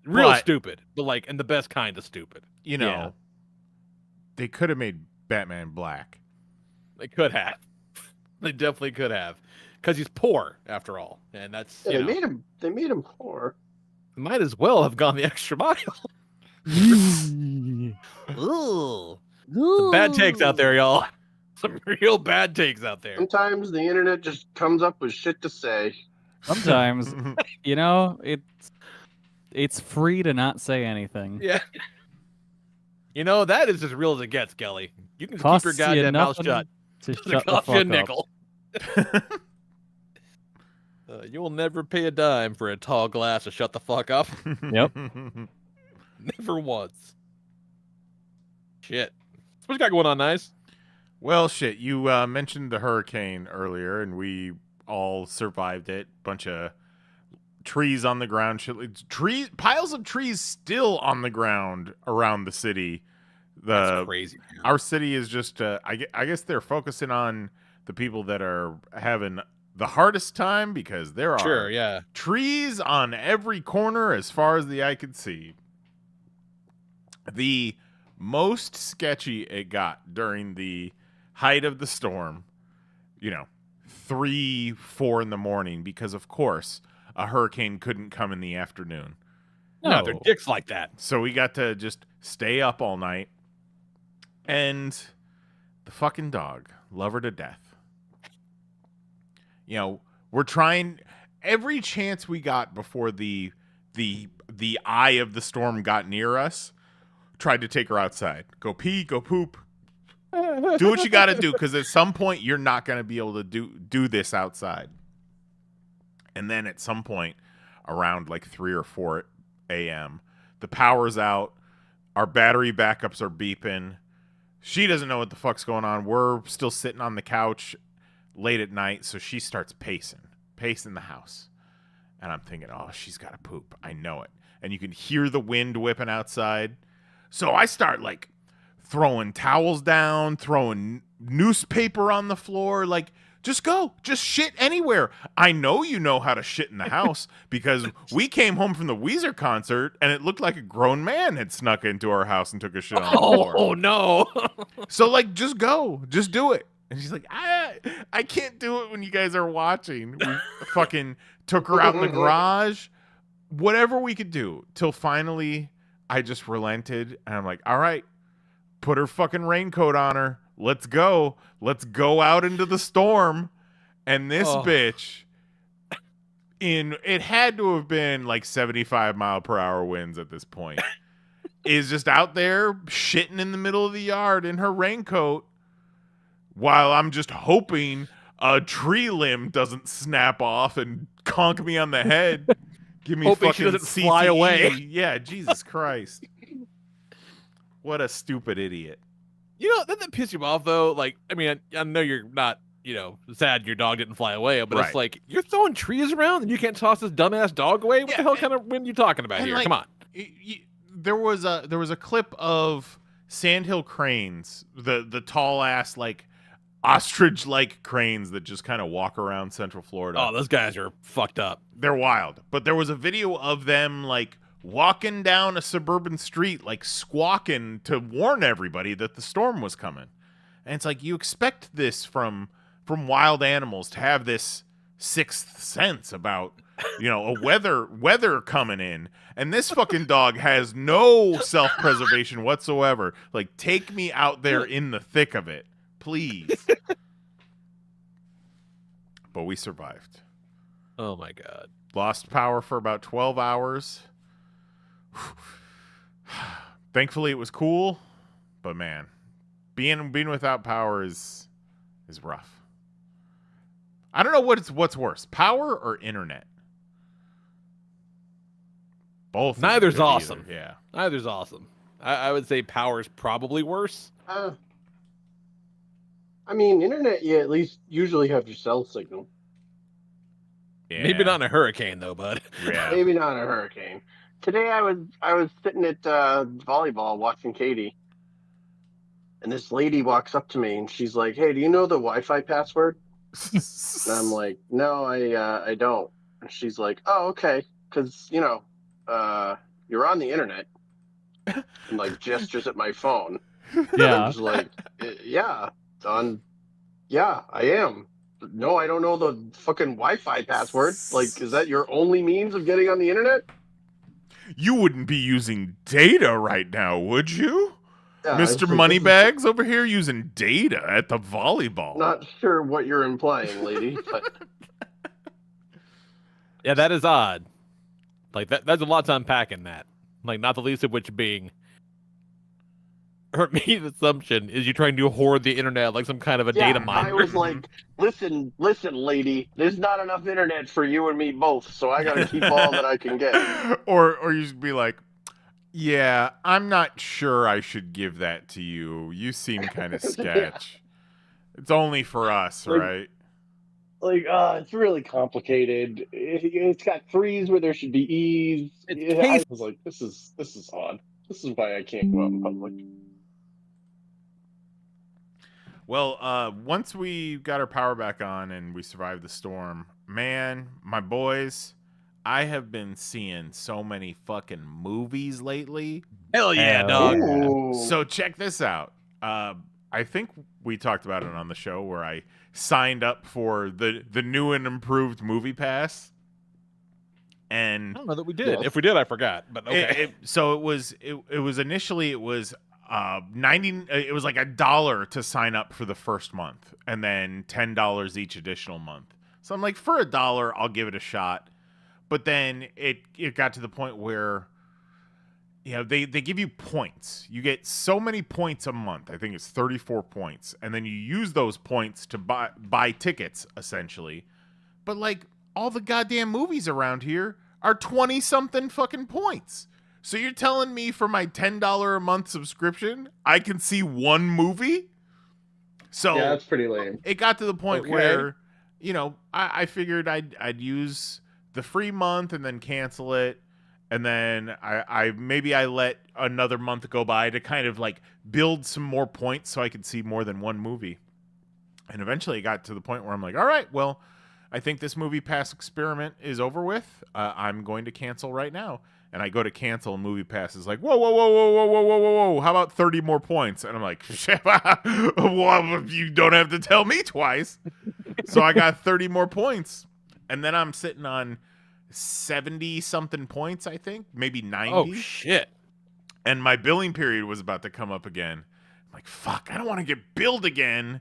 Real But- stupid, but like in the best kind of stupid. You know, Yeah. they could have made Batman black. They could have. They definitely could have. because he's poor after all, and that's Yeah, you know, they made him poor. might as well have gone the extra mile. Ooh. Some bad takes out there, y'all. Some real bad takes out there. Sometimes the internet just comes up with shit to say. Sometimes, you know, it's free to not say anything. Yeah. You know, that is as real as it gets, Kelly. You can just Costs keep your goddamn mouth nothing shut. to Doesn't shut the cost you a fuck up. nickel. You will never pay a dime for a tall glass to shut the fuck up. Yep. Never once. Shit. What you got going on, Nice? Well, shit, you mentioned the hurricane earlier, and we all survived it. Bunch of trees on the ground, piles of trees still on the ground around the city. That's crazy. Man. Our city is just, I guess they're focusing on the people that are having the hardest time because there are trees on every corner as far as the eye could see. The most sketchy it got during the height of the storm, 3, 4 in the morning, because of course a hurricane couldn't come in the afternoon. No, they're dicks like that. So we got to just stay up all night, and the fucking dog, love her to death. We're trying every chance we got before the eye of the storm got near us. Tried to take her outside. Go pee, go poop. Do what you got to do, because at some point you're not going to be able to do this outside. And then at some point around like 3 or 4 a.m., the power's out. Our battery backups are beeping. She doesn't know what the fuck's going on. We're still sitting on the couch late at night, so she starts pacing the house. And I'm thinking, oh, she's got to poop. I know it. And you can hear the wind whipping outside. So I start like throwing towels down, throwing newspaper on the floor, like, just go, just shit anywhere. I know you know how to shit in the house because we came home from the Weezer concert and it looked like a grown man had snuck into our house and took a shit on the floor. Oh no. So like, just go, just do it. And she's like, I can't do it when you guys are watching. We fucking took her out in the garage, whatever we could do, till finally I just relented, and I'm like, all right, put her fucking raincoat on her. Let's go. Let's go out into the storm. And this bitch, it had to have been like 75 mile per hour winds at this point, is just out there shitting in the middle of the yard in her raincoat while I'm just hoping a tree limb doesn't snap off and conk me on the head. Give me hoping fucking she doesn't CTE. fly away. Yeah, Jesus Christ. What a stupid idiot. Doesn't that piss you off though? Like, I mean, I know you're not, sad your dog didn't fly away, but Right. It's like you're throwing trees around and you can't toss this dumbass dog away. What the hell kind of wind are you talking about here? Like, Come on. There was a clip of sandhill cranes, the tall ass like ostrich like cranes that just kind of walk around Central Florida. Oh, those guys are fucked up. They're wild. But there was a video of them like walking down a suburban street, like squawking to warn everybody that the storm was coming. And it's like, you expect this from wild animals to have this sixth sense about, a weather coming in. And this fucking dog has no self-preservation whatsoever. Like, take me out there in the thick of it, please. But we survived. Oh my God. Lost power for about 12 hours. Thankfully it was cool, but man, being without power is rough. I don't know what's worse, power or internet. Both. Neither's awesome. Yeah. Neither's awesome. I would say power's probably worse. I mean, internet, you at least usually have your cell signal. Yeah. Maybe not in a hurricane though, bud. Yeah. Maybe not a hurricane. Today I was sitting at volleyball watching Katie, and this lady walks up to me and she's like, "Hey, do you know the Wi-Fi password?" And I'm like, "No, I don't." And she's like, "Oh, okay, because you're on the internet." And like gestures at my phone. Yeah. I was like, "Yeah, I am." No, I don't know the fucking Wi-Fi password. Like, is that your only means of getting on the internet? You wouldn't be using data right now, would you? Yeah, Mr. it's like, this is Moneybags over here using data at the volleyball. not sure what you're implying, lady, but Yeah, that is odd. Like that's a lot to unpack in that. Like not the least of which being her main assumption is you're trying to hoard the internet like some kind of a data mine. I was like, listen, lady, there's not enough internet for you and me both, so I gotta keep all that I can get. or you should be like, yeah, I'm not sure I should give that to you. You seem kind of sketch. It's only for us, Like- right? Like, it's really complicated. It's got threes where there should be e's. I was like, this is odd. This is why I can't go out in public. Well, once we got our power back on and we survived the storm, man, my boys, I have been seeing so many fucking movies lately. Hell yeah, Hell dog. yeah. Ooh. So check this out. I think we talked about it on the show where I signed up for the new and improved Movie Pass. I And don't know that we did. Yes. If we did, I forgot. But okay. so it was initially it was 90 it was like $1 to sign up for the first month and then $10 each additional month. So I'm like, for $1 I'll give it a shot. But then it got to the point where they give you points. You get so many points a month. I think it's 34 points. And then you use those points to buy tickets essentially. But like all the goddamn movies around here are 20 something fucking points. So you're telling me for my $10 a month subscription, I can see one movie? So Yeah, that's pretty lame. it got to the point Okay. where, I figured I'd use the free month and then cancel it. And then I let another month go by to kind of like build some more points so I could see more than one movie. And eventually it got to the point where I'm like, all right, well, I think this Movie Pass experiment is over with. I'm going to cancel right now. And I go to cancel, and Movie Pass is like, whoa, whoa, whoa, whoa, whoa, whoa, whoa, whoa, whoa. How about 30 more points? And I'm like, well, you don't have to tell me twice. So I got 30 more points. And then I'm sitting on 70 something points, I think, maybe 90. Oh shit. And my billing period was about to come up again. I'm like, fuck, I don't want to get billed again,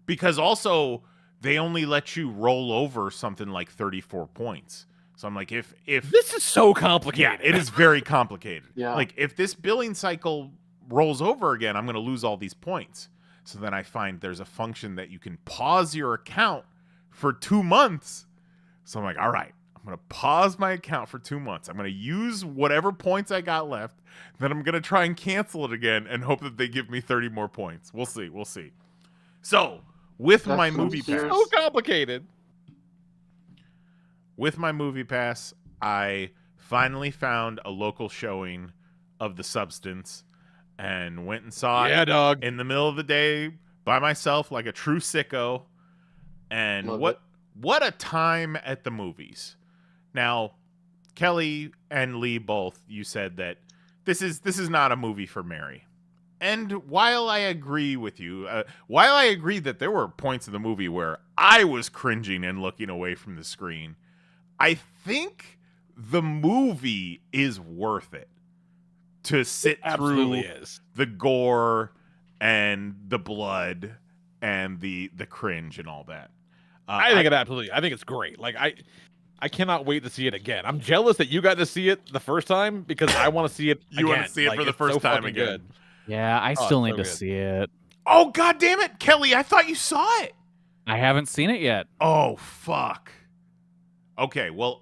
because also they only let you roll over something like 34 points. So I'm like, if This is so complicated. yeah, it is very complicated. Yeah. Like if this billing cycle rolls over again, I'm going to lose all these points. So then I find there's a function that you can pause your account for 2 months. So I'm like, all right, I'm going to pause my account for 2 months. I'm going to use whatever points I got left. Then I'm going to try and cancel it again and hope that they give me 30 more points. We'll see. We'll see. So with That's my some Movie serious- Pass, So complicated. with my Movie Pass, I finally found a local showing of The Substance and went and saw Yeah, it dog. in the middle of the day by myself like a true sicko. And Love what a time at the movies. Now, Kelly and Lee both, you said that this is not a movie for Mary. And while I agree with you, while I agree that there were points of the movie where I was cringing and looking away from the screen, I think the movie is worth it to sit Absolutely through is. the gore and the blood and the cringe and all that. I think it absolutely. I think it's great. Like I cannot wait to see it again. I'm jealous that you got to see it the first time because I want to see it You again. wanna see it Like, for the it's first so time fucking again. good. Yeah, I Oh, still it's need so to good. see it. Oh, God damn it, Kelly, I thought you saw it. I haven't seen it yet. Oh, fuck. Okay, well,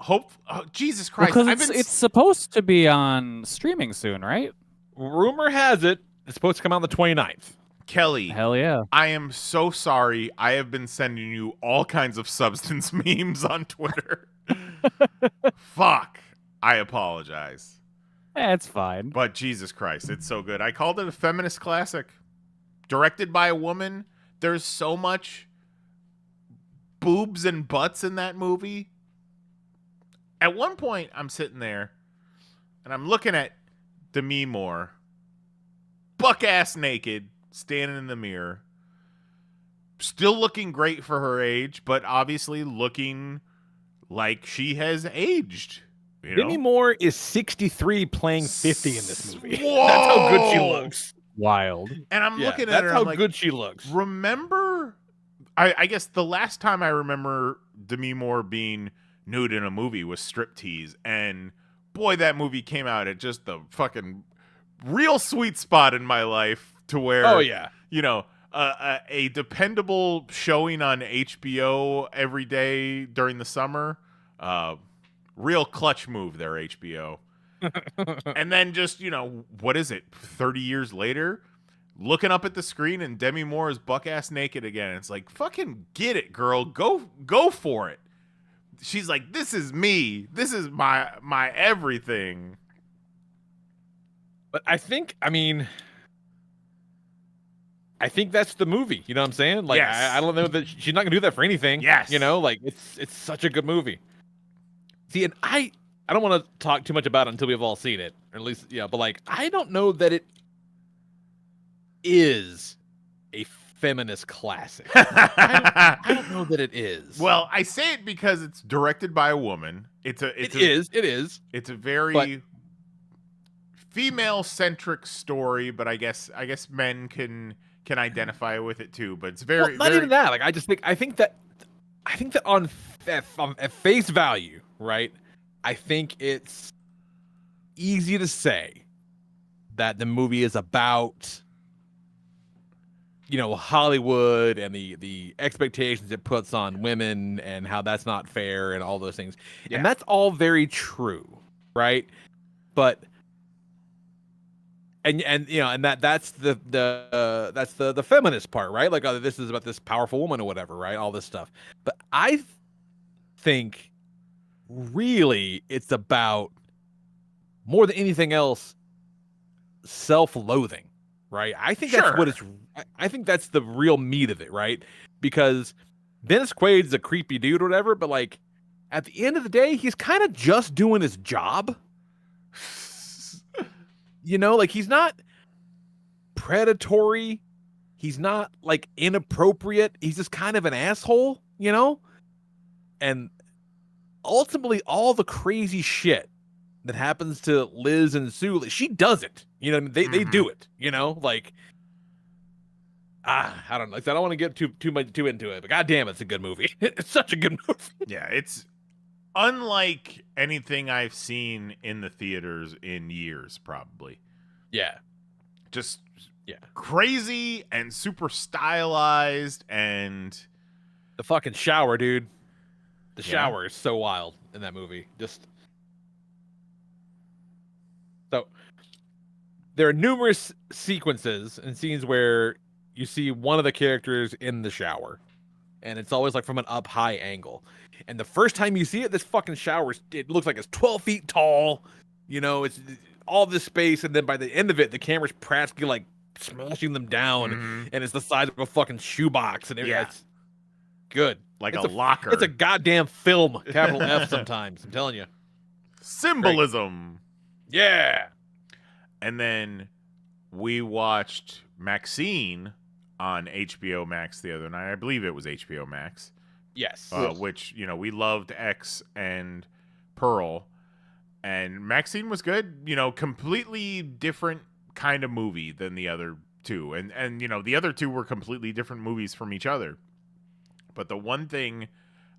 Jesus Christ. Because I've it's, been it's supposed to be on streaming soon, right? Rumor has it it's supposed to come out on the 29th. Kelly, Hell yeah. I am so sorry. I have been sending you all kinds of substance memes on Twitter. Fuck. I apologize. It's fine. But Jesus Christ, it's so good. I called it a feminist classic. Directed by a woman. There's so much boobs and butts in that movie. At one point, I'm sitting there and I'm looking at Demi Moore, buck ass naked, standing in the mirror. still looking great for her age, but obviously looking like she has aged. You Demi know? Moore is 63 playing 50 in this movie. Whoa! That's how good she looks. Wild. And I'm Yeah, looking at that's her. how I'm like, good she looks. remember? I guess the last time I remember Demi Moore being nude in a movie was Striptease, and boy, that movie came out at just the fucking real sweet spot in my life to where, Oh yeah. you know, a dependable showing on HBO every day during the summer. Real clutch move there, HBO. And then just, you know, what is it? 30 years later, looking up at the screen and Demi Moore is buck-ass naked again. It's like, fucking get it, girl. Go for it. She's like, this is me. This is my everything. But I think that's the movie. You know what I'm saying? Like, Yes. I don't know that she's not gonna do that for anything. Yes. You know, like it's such a good movie. See, and I don't want to talk too much about it until we've all seen it, or at least but like I don't know that it is a feminist classic. I don't know that it is. Well, I say it because it's directed by a woman. It is. It's a very female-centric story, but I guess men can identify with it too. But it's very not even that. Like I think that on at face value, right? I think it's easy to say that the movie is about, you know, Hollywood and the expectations it puts on women and how that's not fair and all those things. Yeah. And that's all very true, right? But and you know, and that's the feminist part, right? Like, this is about this powerful woman or whatever, right? All this stuff. But I think really it's about, more than anything else, self-loathing, right? I think that's what it's. I think that's the real meat of it, right? Because Dennis Quaid's a creepy dude or whatever, but like at the end of the day, he's kind of just doing his job. You know, like he's not predatory. He's not like inappropriate. He's just kind of an asshole, you know? And ultimately all the crazy shit that happens to Liz and Sue, she does it. You know, they do it, you know? Like, I don't know. Like, I don't want to get too into it, but goddamn, it's a good movie. It's such a good movie. Yeah, it's unlike anything I've seen in the theaters in years, probably. Yeah. Just crazy and super stylized, and the fucking shower, dude. The shower is so wild in that movie. Just so there are numerous sequences and scenes where you see one of the characters in the shower, and it's always like from an up high angle. And the first time you see it, this fucking shower, it looks like it's 12 feet tall. You know, it's all this space, and then by the end of it, the camera's practically like smashing them down, and it's the size of a fucking shoebox, and it's good. Like it's a locker. It's a goddamn film, capital F sometimes, I'm telling you. Symbolism. Great. Yeah. And then we watched Maxine on HBO Max the other night. I believe it was HBO Max. Yes. Which, you know, we loved X and Pearl. And Maxine was good. You know, completely different kind of movie than the other two. And you know, the other two were completely different movies from each other. But the one thing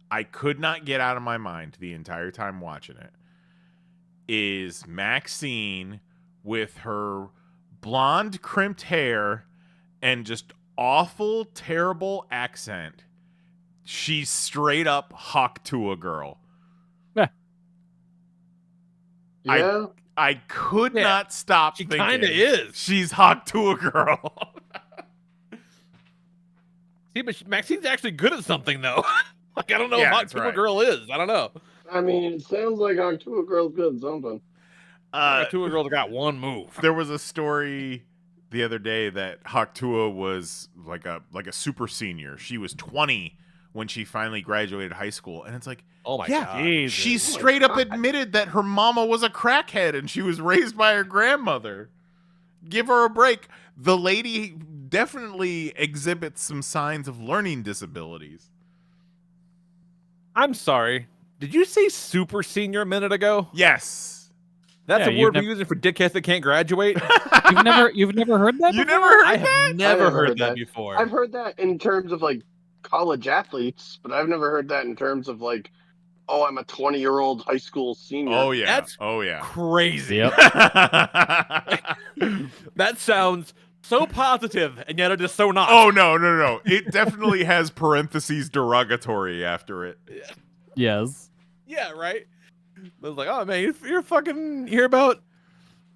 I could not get out of my mind the entire time watching it is Maxine with her blonde crimped hair and just awful, terrible accent. She's straight up Hawk to a girl. Yeah. I could not stop She thinking. kind of is. She's Hawk to a girl. See, but Maxine's actually good at something, though. Like, I don't know if Yeah, Hot that's Super right. Girl is. I don't know. I mean, it sounds like October Girl's good at something. Two girls got one move. There was a story the other day that Haktua was like a super senior. She was 20 when she finally graduated high school, and it's like, Oh my yeah, god. she straight up admitted that her mama was a crackhead and she was raised by her grandmother. Give her a break. The lady definitely exhibits some signs of learning disabilities. I'm sorry. Did you say super senior a minute ago? Yes. That's Yeah, a you've word we're nev- using for dickheads that can't graduate? You've never heard that You before? never heard I that? have never never heard heard that that. before. I've heard that in terms of like college athletes, but I've never heard that in terms of like, oh, I'm a 20-year-old high school senior. Oh yeah. That's Oh yeah. crazy. Yep. That sounds so positive, and yet it is so not. Oh no. It definitely has parentheses derogatory after it. Yes. Yeah, right? I was like, oh, man, you're fucking... You hear about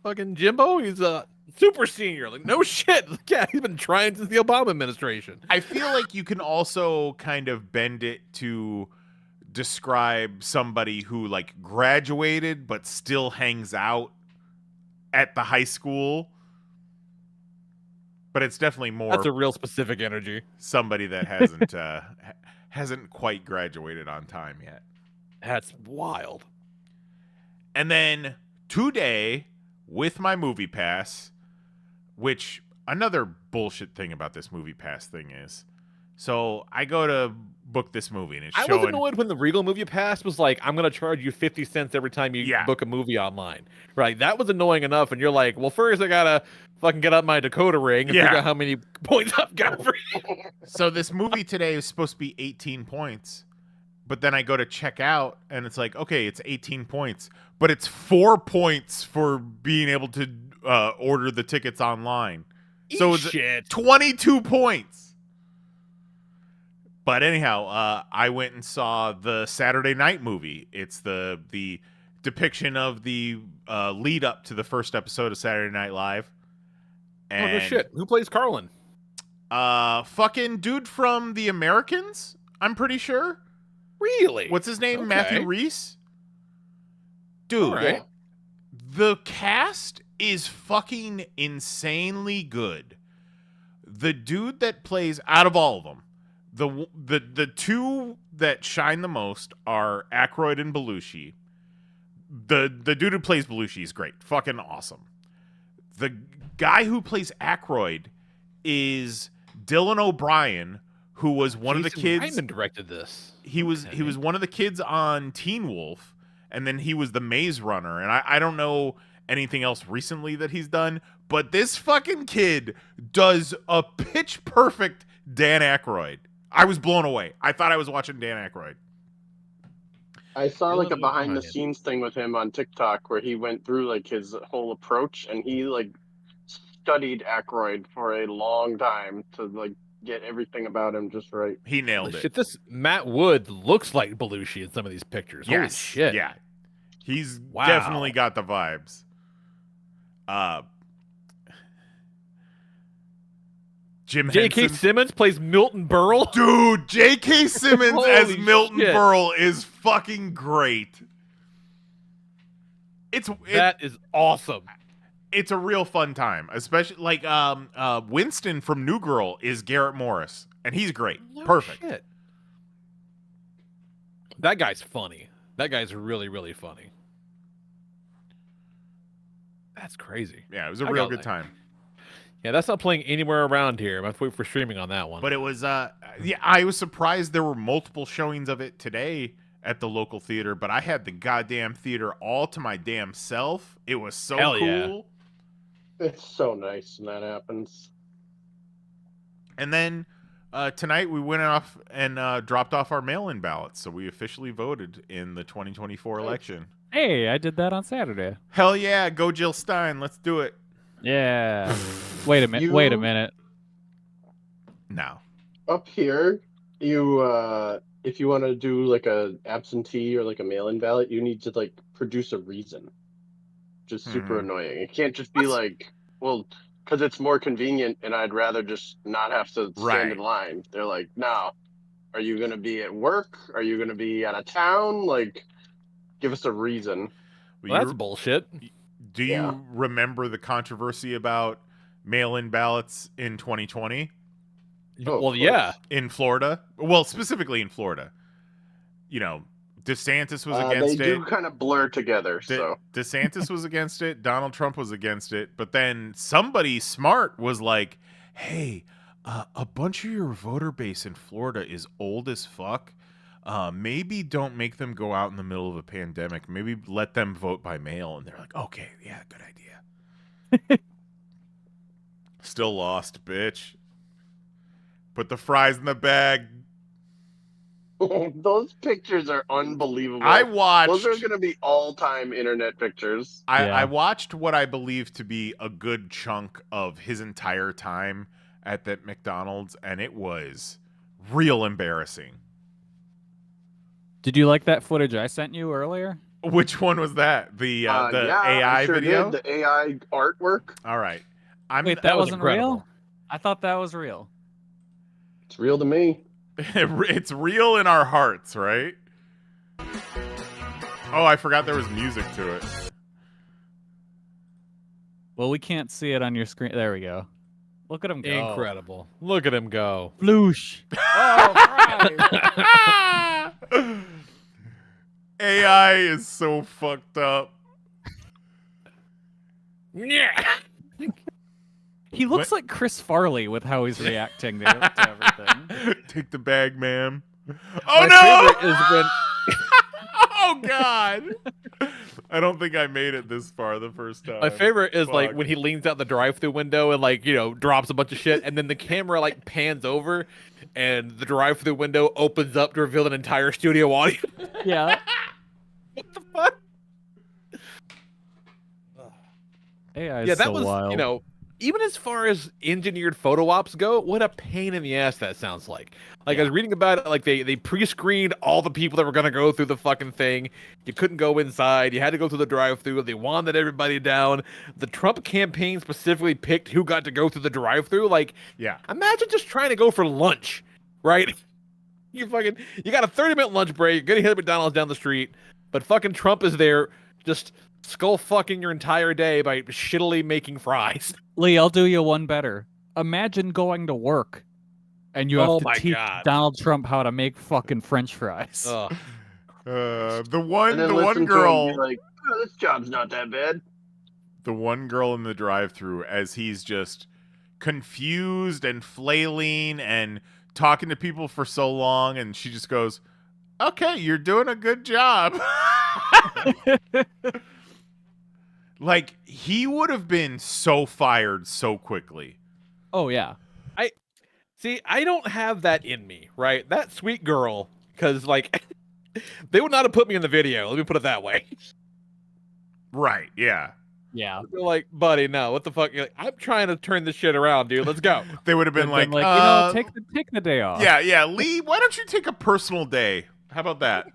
fucking Jimbo? He's a super senior. Like, no shit. Like, yeah, he's been trying since the Obama administration. I feel like you can also kind of bend it to describe somebody who like graduated but still hangs out at the high school. But it's definitely more That's a real specific energy. somebody that hasn't quite graduated on time yet. That's wild. And then today, with my movie pass, which another bullshit thing about this movie pass thing is, so I go to book this movie and it's I was showing. annoyed when the Regal movie pass was like, I'm going to charge you 50 cents every time you Yeah. book a movie online. Right? That was annoying enough. And you're like, well, first I got to fucking get out my Dakota ring and Yeah. figure out how many points I've got for you. So this movie today is supposed to be 18 points, but then I go to check out and it's like, okay, it's 18 points, but it's 4 points for being able to order the tickets online. So it's shit. 22 points. But anyhow, I went and saw the Saturday Night movie. It's the depiction of the lead up to the first episode of Saturday Night Live. Oh, no And, shit. Who plays Carlin? fucking dude from The Americans, I'm pretty sure. Really? What's his name? Okay. Matthew Reese? Dude, All right. the cast is fucking insanely good. The dude that plays, out of all of them, the two that shine the most are Aykroyd and Belushi. The dude who plays Belushi is great. Fucking awesome. The guy who plays Aykroyd is Dylan O'Brien, who was one of the Jason kids. Reitman directed this. He was one of the kids on Teen Wolf, and then he was the Maze Runner. And I don't know anything else recently that he's done, but this fucking kid does a pitch perfect Dan Aykroyd. I was blown away. I thought I was watching Dan Aykroyd. I saw like a Dylan behind the O'Brien. scenes thing with him on TikTok where he went through like his whole approach and he like studied Aykroyd for a long time to like get everything about him just right. He nailed Holy it. shit, this Matt Wood looks like Belushi in some of these pictures. Holy Yes. shit. Yeah. He's Wow. definitely got the vibes. Jim J.K. Henson. Simmons plays Milton Berle. Dude, J.K. Simmons as Holy Milton shit. Berle is fucking great. That is awesome. It's a real fun time, especially like Winston from New Girl is Garrett Morris, and he's great. No Perfect. shit. That guy's funny. That guy's really, really funny. That's crazy. Yeah, it was a I real got good that. time. Yeah, that's not playing anywhere around here. I'm gonna wait for streaming on that one. But it was yeah, I was surprised there were multiple showings of it today at the local theater, but I had the goddamn theater all to my damn self. It was so Hell cool. yeah. It's so nice when that happens. And then tonight we went off and dropped off our mail-in ballots, so we officially voted in the 2024 election. Hey, I did that on Saturday. Hell yeah, go Jill Stein, let's do it. Yeah. Wait a minute. You- Wait a minute. No. Up here, you if you want to do like a absentee or like a mail-in ballot, you need to like produce a reason. Just super annoying. It can't just be like, well, because it's more convenient and I'd rather just not have to stand Right. in line. They're like, no, are you going to be at work? Are you going to be out of town? Like, give us a reason. Well, that's bullshit. Do you Yeah. remember the controversy about mail-in ballots in 2020 Oh, Well, of yeah. in Florida? Well, specifically in Florida. You know, DeSantis was against they it. do kind of blur together, so. DeSantis was against it. Donald Trump was against it. But then somebody smart was like, hey, a bunch of your voter base in Florida is old as fuck. Maybe don't make them go out in the middle of a pandemic. Maybe let them vote by mail. And they're like, okay, yeah, good idea. Still lost, bitch. Put the fries in the bag. Those pictures are unbelievable. I watched. Those are going to be all-time internet pictures. I watched what I believe to be a good chunk of his entire time at that McDonald's, and it was real embarrassing. Did you like that footage I sent you earlier? Which one was that? The Yeah, AI I sure video? did. The AI artwork. All right. Wait, that was wasn't incredible. real? I thought that was real. It's real to me. It's real in our hearts, right? Oh, I forgot there was music to it. Well, we can't see it on your screen. There we go. Look at him go. Incredible. Look at him go. Floosh. Oh, AI is so fucked up. Yeah. He looks like Chris Farley with how he's reacting to everything. Take the bag, ma'am. Oh, My no! favorite is when Oh, God. I don't think I made it this far the first time. my favorite is like Fuck. when he leans out the drive-through window and like, drops a bunch of shit, and then the camera like pans over and the drive-through window opens up to reveal an entire studio audience. Yeah. What the fuck? AI is Yeah, that so was, wild. even as far as engineered photo ops go, what a pain in the ass that sounds like. Like, I was reading about it, like, they pre-screened all the people that were going to go through the fucking thing. You couldn't go inside. You had to go through the drive-through. They wanted everybody down. The Trump campaign specifically picked who got to go through the drive-through. Like, Yeah. imagine just trying to go for lunch, right? You got a 30-minute lunch break. You're going to hit McDonald's down the street, but fucking Trump is there just skull fucking your entire day by shittily making fries. Lee, I'll do you one better. Imagine going to work and you have Oh to my teach God. Donald Trump how to make fucking French fries. Ugh. The And one then listen to him girl, be like, oh, this job's not that bad. the one girl in the drive-thru, as he's just confused and flailing and talking to people for so long, and she just goes, "Okay, you're doing a good job." Like, he would have been so fired so quickly. Oh, yeah. See, I don't have that in me, right? That sweet girl, because, like, they would not have put me in the video. Let me put it that way. Right, yeah. Yeah. They're like, buddy, no, what the fuck? You're like, I'm trying to turn this shit around, dude. Let's go. They would have been They've like, take the day off. yeah, Lee, why don't you take a personal day? How about that?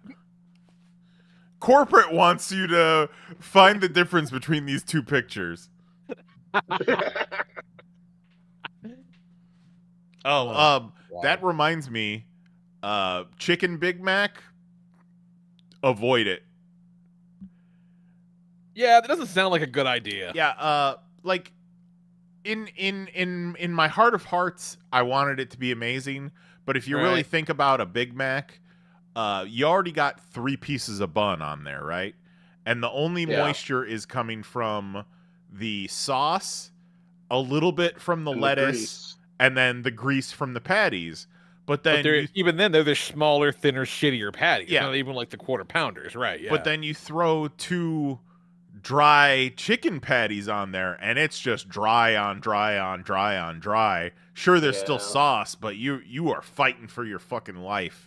Corporate wants you to find the difference between these two pictures. That reminds me, Chicken Big Mac, avoid it. Yeah, that doesn't sound like a good idea. Yeah, like in my heart of hearts, I wanted it to be amazing, but if you really Right. think about a Big Mac, you already got 3 pieces of bun on there, right? And the only Yeah. moisture is coming from the sauce, a little bit from the And the lettuce, grease. and then the grease from the patties. But But then they're, you, even then, they're the smaller, thinner, shittier patties. Yeah. Not even like the quarter pounders, right? Yeah. but then you throw 2 dry chicken patties on there, and it's just dry on dry on dry on dry. Sure, there's still Yeah. sauce, but you are fighting for your fucking life.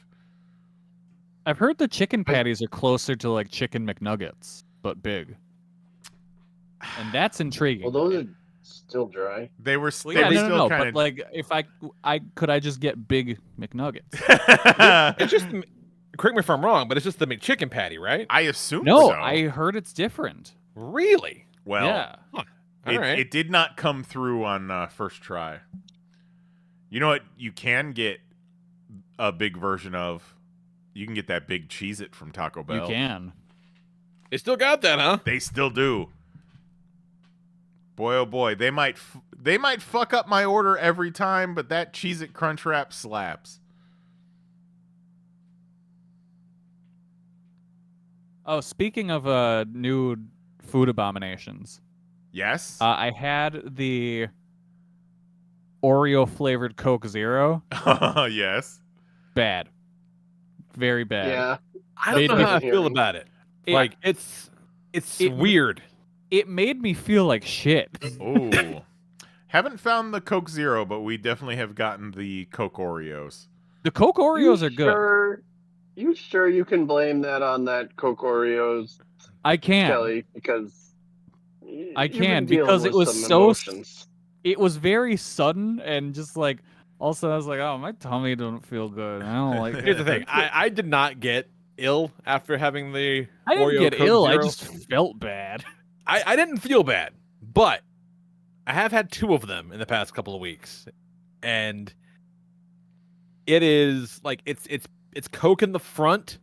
I've heard the chicken patties are closer to like chicken McNuggets, but big. And that's intriguing. Well, those are still dry. They were, Well, they yeah, were no, still but kind like if I could I just get big McNuggets? of. it's just, correct me if I'm wrong, but it's just the McChicken patty, right? I assume No, so. I heard it's different. Really? Well, yeah. All it, right. it did not come through on first try. You know what? You can get a big version of. You can get that big Cheez-It from Taco Bell. You can. They still got that, huh? They still do. Boy, oh boy, they might fuck up my order every time, but that Cheez-It Crunch Wrap slaps. Oh, speaking of new food abominations, Yes. I had the Oreo flavored Coke Zero. Yes. Bad. Very bad. Yeah. I don't know That's how I what I'm feel hearing. about it. It- Like it's it- weird. It made me feel like shit. Oh. Haven't found the Coke Zero, but we definitely have gotten the Coke Oreos. The Coke Oreos are good. You sure you can blame that on that Coke Oreos, I can. Kelly? Because I you've been can, dealing because it with was some so emotions. It was very sudden and just like. Also, I was like, oh, my tummy doesn't feel good. I don't like. Here's the thing. I did not get ill after having the I didn't Oreo get Coke ill. I Zero. just felt bad. I didn't feel bad, but I have had 2 of them in the past couple of weeks, and it is like it's Coke in the front,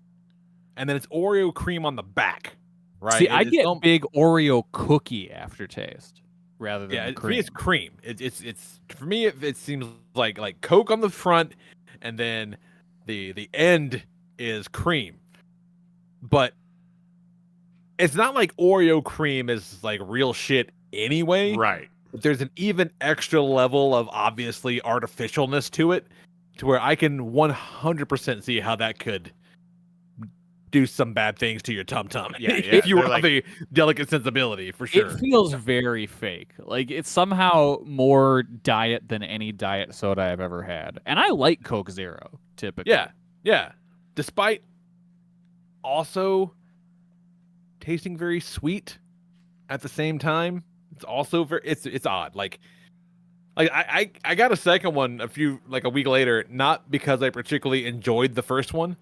and then it's Oreo cream on the back. Right? See, I It's get big Oreo cookie aftertaste rather than the for me cream. it's cream. It's for me it seems like Coke on the front, and then the end is cream, but it's not like Oreo cream is like real shit anyway. Right. But there's an even extra level of obviously artificialness to it, to where I can 100% see how that could do some bad things to your tum-tum. Yeah, if you they're have like- a delicate sensibility, for sure. It feels very fake. Like it's somehow more diet than any diet soda I've ever had. And I like Coke Zero typically. Yeah. Despite also tasting very sweet at the same time, it's also very it's odd. Like I got a second one a week later, not because I particularly enjoyed the first one,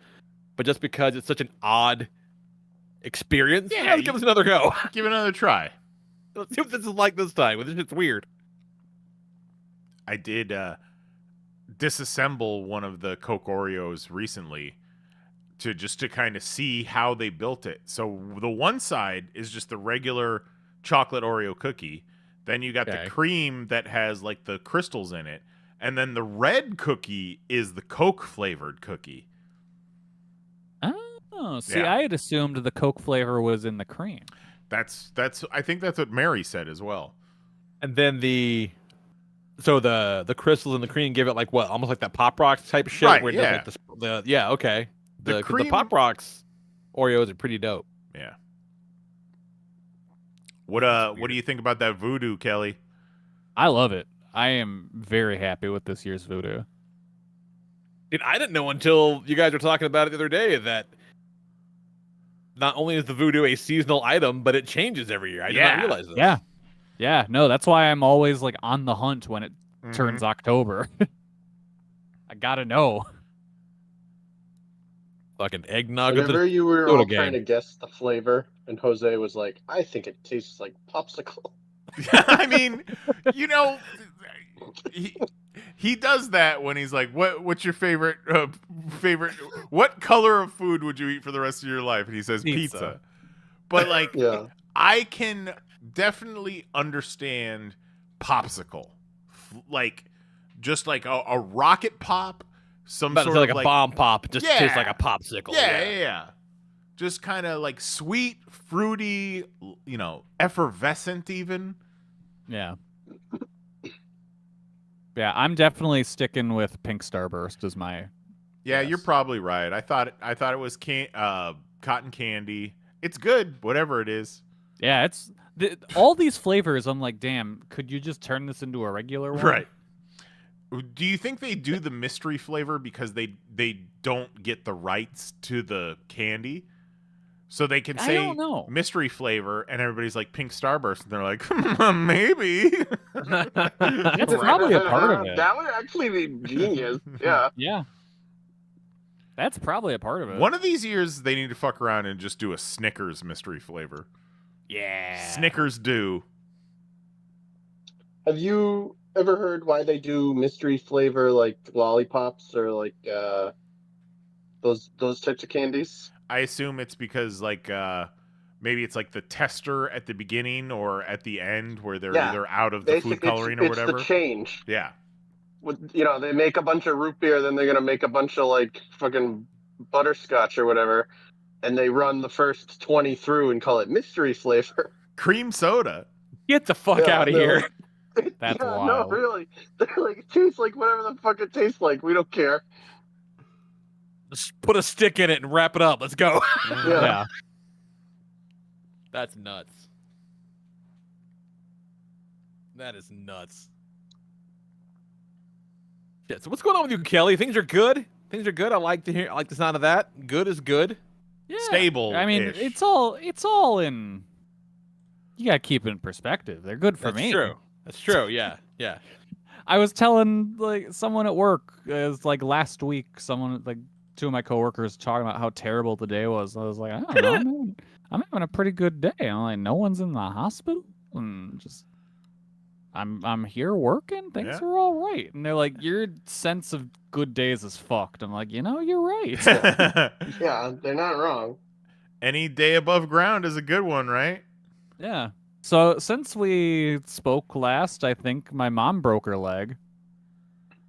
but just because it's such an odd experience. Yeah, Let's give this another go. Give it another try. Let's see what this is like this time. This shit's weird. I did disassemble one of the Coke Oreos recently to kind of see how they built it. So the one side is just the regular chocolate Oreo cookie. Then you got Okay. the cream that has like the crystals in it. And then the red cookie is the Coke flavored cookie. Oh, see, Yeah. I had assumed the Coke flavor was in the cream. That's I think that's what Mary said as well. And then the crystals and the cream give it like what, almost like that Pop Rocks type of shit. Right, Where it yeah. does like okay. The 'Cause cream- Pop Rocks Oreos are pretty dope. Yeah. What do you think about that voodoo, Kelly? I love it. I am very happy with this year's voodoo. Dude, I didn't know until you guys were talking about it the other day that not only is the voodoo a seasonal item, but it changes every year. I did not Yeah. realize this. Yeah. Yeah, no, that's why I'm always like on the hunt when it Mm-hmm. turns October. I gotta know. Fucking eggnog of Whenever the you were soda all game. trying to guess the flavor, and Jose was like, "I think it tastes like popsicle." I mean, you know, he does that when he's like, "What's your favorite what color of food would you eat for the rest of your life?" And he says pizza. But like, Yeah. I can definitely understand popsicle, like just like a rocket pop, some about to sort say of like a like bomb pop, just tastes Yeah. like a popsicle. yeah. Just kind of like sweet, fruity, effervescent even. Yeah. Yeah, I'm definitely sticking with Pink Starburst as my Yeah, Yes. you're probably right. I thought it was cotton candy. It's good, whatever it is. Yeah, it's all these flavors. I'm like, damn, could you just turn this into a regular one? Right. Do you think they do the mystery flavor because they don't get the rights to the candy? So they can I say don't know. mystery flavor and everybody's like Pink Starburst and they're like, maybe. That's probably a part of it. That would actually be genius. Yeah. Yeah. That's probably a part of it. One of these years they need to fuck around and just do a Snickers mystery flavor. Yeah. Snickers do. Have you ever heard why they do mystery flavor like lollipops or like those types of candies? I assume it's because like maybe it's like the tester at the beginning or at the end where they're Yeah. either out of the food coloring or it's whatever. the change. Yeah. They make a bunch of root beer, then they're gonna make a bunch of like fucking butterscotch or whatever, and they run the first 20 through and call it mystery flavor. Cream soda. Get the fuck Yeah, out of no. here. That's yeah, wild. no, really. They're like, it tastes like whatever the fuck it tastes like. We don't care. Just put a stick in it and wrap it up. Let's go. Yeah. That's nuts. That is nuts. Yeah, so what's going on with you, Kelly? Things are good. Things are good. I like the sound of that. Good is good. Yeah. Stable. I mean, it's all in. You gotta keep it in perspective. They're good for That's me. true. That's true. Yeah. Yeah. I was telling like someone at work, it was like last week, someone like two of my coworkers talking about how terrible the day was. I was like, I don't know, I'm having a pretty good day. I'm like, no one's in the hospital, and just I'm here working. Things Yeah. are all right. And they're like, your sense of good days is fucked. I'm like, you're right. Yeah, they're not wrong. Any day above ground is a good one, right? Yeah. So since we spoke last, I think my mom broke her leg.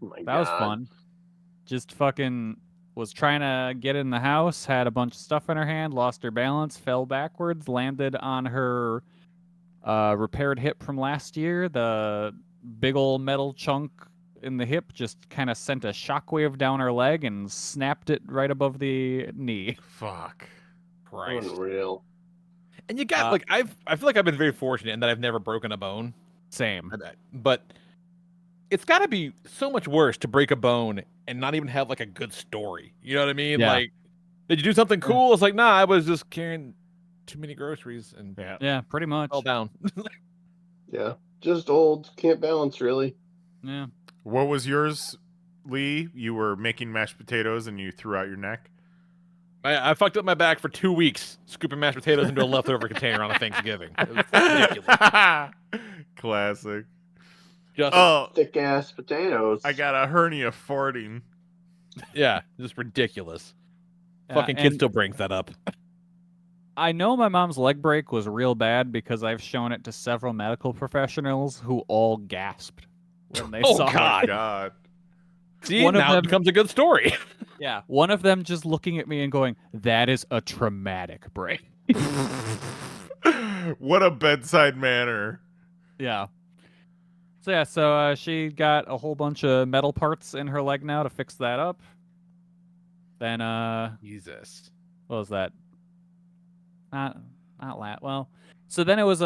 Oh my That was God. fun. Just fucking was trying to get in the house, had a bunch of stuff in her hand, lost her balance, fell backwards, landed on her repaired hip from last year. The big old metal chunk in the hip just kind of sent a shockwave down her leg and snapped it right above the knee. Fuck. Christ. Unreal. And you got like I feel like I've been very fortunate in that I've never broken a bone. Same. But it's got to be so much worse to break a bone and not even have like a good story. You know what I mean? Yeah. Like, did you do something cool? It's like, nah, I was just carrying too many groceries and Yeah, pretty much. fell down. Yeah, just old. Can't balance really. Yeah. What was yours, Lee? You were making mashed potatoes and you threw out your neck? I fucked up my back for 2 weeks scooping mashed potatoes into a leftover container on a Thanksgiving. It was ridiculous. Classic. Just Oh, Thick ass potatoes. I got a hernia farting. yeah, just ridiculous. Yeah, Fucking kid and still brings that up. I know my mom's leg break was real bad because I've shown it to several medical professionals who all gasped when they Oh, saw God. it. God. See, One of now it them- becomes a good story. Yeah, one of them just looking at me and going, "That is a traumatic break." What a bedside manner. Yeah. So she got a whole bunch of metal parts in her leg now to fix that up. Then Jesus. what was that? Not well. So then it was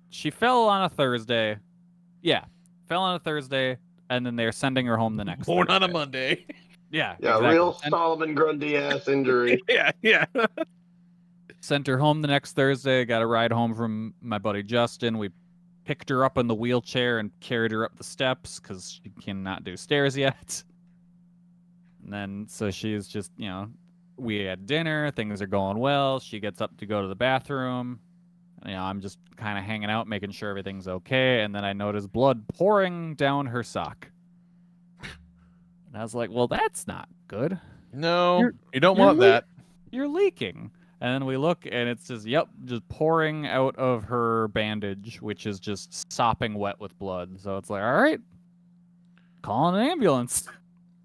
she fell on a Thursday. Yeah, fell on a Thursday, and then they're sending her home the next. Born on a Thursday. Monday. Yeah, Yeah, exactly. real And Solomon Grundy ass injury. yeah. sent her home the next Thursday. Got a ride home from my buddy Justin. We picked her up in the wheelchair and carried her up the steps because she cannot do stairs yet. And then so she's just we had dinner. Things are going well. She gets up to go to the bathroom. I'm just kind of hanging out, making sure everything's okay. And then I notice blood pouring down her sock. And I was like, well, that's not good. No, you don't you're want that. You're leaking. And then we look, and it's just pouring out of her bandage, which is just sopping wet with blood. So it's like, all right, calling an ambulance.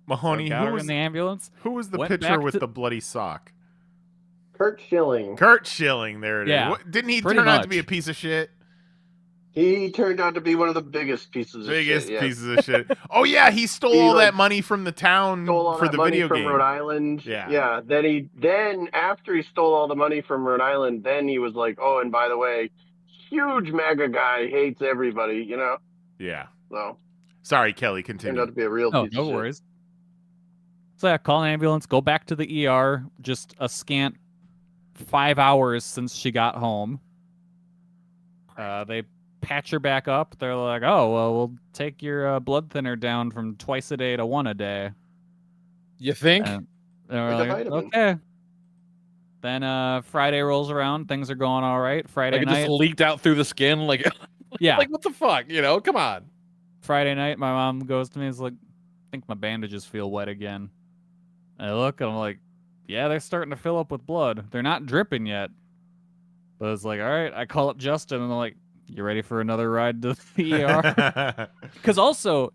Mahoney, Got her in the ambulance. who was the went pitcher back with to- the bloody sock? Kurt Schilling. Kurt Schilling, there it is. Yeah, Didn't he pretty turn out to be a much. piece of shit? He turned out to be one of the biggest pieces of Biggest shit. Yeah. pieces of shit. Oh yeah, he stole He, all like, that money from the town Stole all for that the money video from game. Rhode Island. Yeah. Yeah. Then after he stole all the money from Rhode Island, then he was like, oh, and by the way, huge MAGA guy, hates everybody. Yeah. So Sorry, Kelly, turned out continue. to be a real Oh, piece no of shit. worries. So yeah, call an ambulance, go back to the ER. Just a scant 5 hours since she got home. They patch her back up. They're like, oh, well, we'll take your blood thinner down from twice a day to one a day. You think? And we're Like a like, vitamin. okay. Then Friday rolls around. Things are going all right. Friday Like it night. just leaked out through the skin? Like, Yeah. like what the fuck? Come on. Friday night, my mom goes to me and is like, I think my bandages feel wet again. And I look and I'm like, yeah, they're starting to fill up with blood. They're not dripping yet. But it's like, all right, I call up Justin and I'm like, you ready for another ride to the ER? Because also,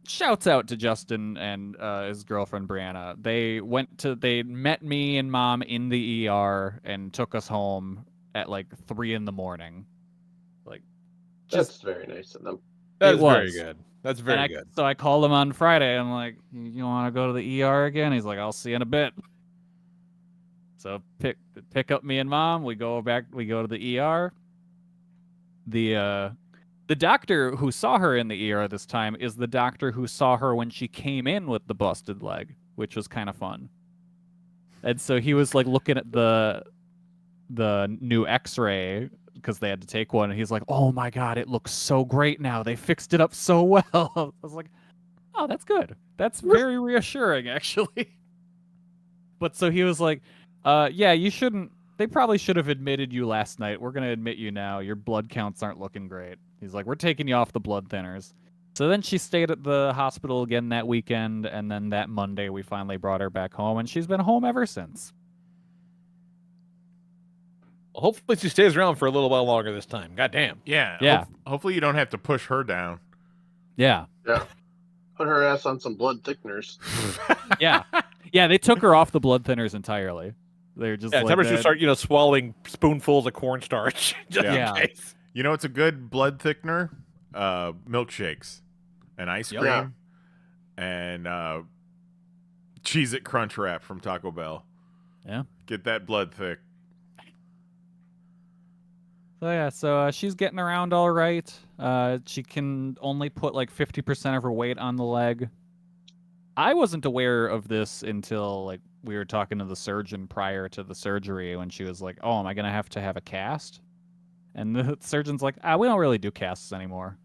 shouts out to Justin and his girlfriend Brianna. They met me and mom in the ER and took us home at like 3 a.m. Like That's very nice of them. That It is very was. good. That's And very good. So I called him on Friday. I'm like, you want to go to the ER again? He's like, I'll see you in a bit. So pick up me and Mom. We go to the ER. The doctor who saw her in the ER this time is the doctor who saw her when she came in with the busted leg, which was kind of fun. And so he was like looking at the new X-ray because they had to take one, and he's like, "Oh my God, it looks so great now. They fixed it up so well." I was like, "Oh, that's good. That's very reassuring, actually." But so he was like, yeah, you shouldn't. They probably should have admitted you last night. We're gonna admit you now. Your blood counts aren't looking great." He's like, "We're taking you off the blood thinners." So then she stayed at the hospital again that weekend, and then that Monday we finally brought her back home, and she's been home ever since. Well, hopefully she stays around for a little while longer this time. God damn. Yeah. Yeah. Hopefully you don't have to push her down. Yeah. Yeah. Put her ass on some blood thickeners. Yeah. Yeah, they took her off the blood thinners entirely. They're just Yeah, like tell her to that. start, swallowing spoonfuls of cornstarch. Just Yeah. in case. You know, it's a good blood thickener. Milkshakes and ice Yep. cream and Cheez-It Crunch Wrap from Taco Bell. Yeah. Get that blood thick. So yeah, so she's getting around all right. She can only put like 50% of her weight on the leg. I wasn't aware of this until like we were talking to the surgeon prior to the surgery when she was like, "Oh, am I gonna have to have a cast?" And the surgeon's like, "We don't really do casts anymore."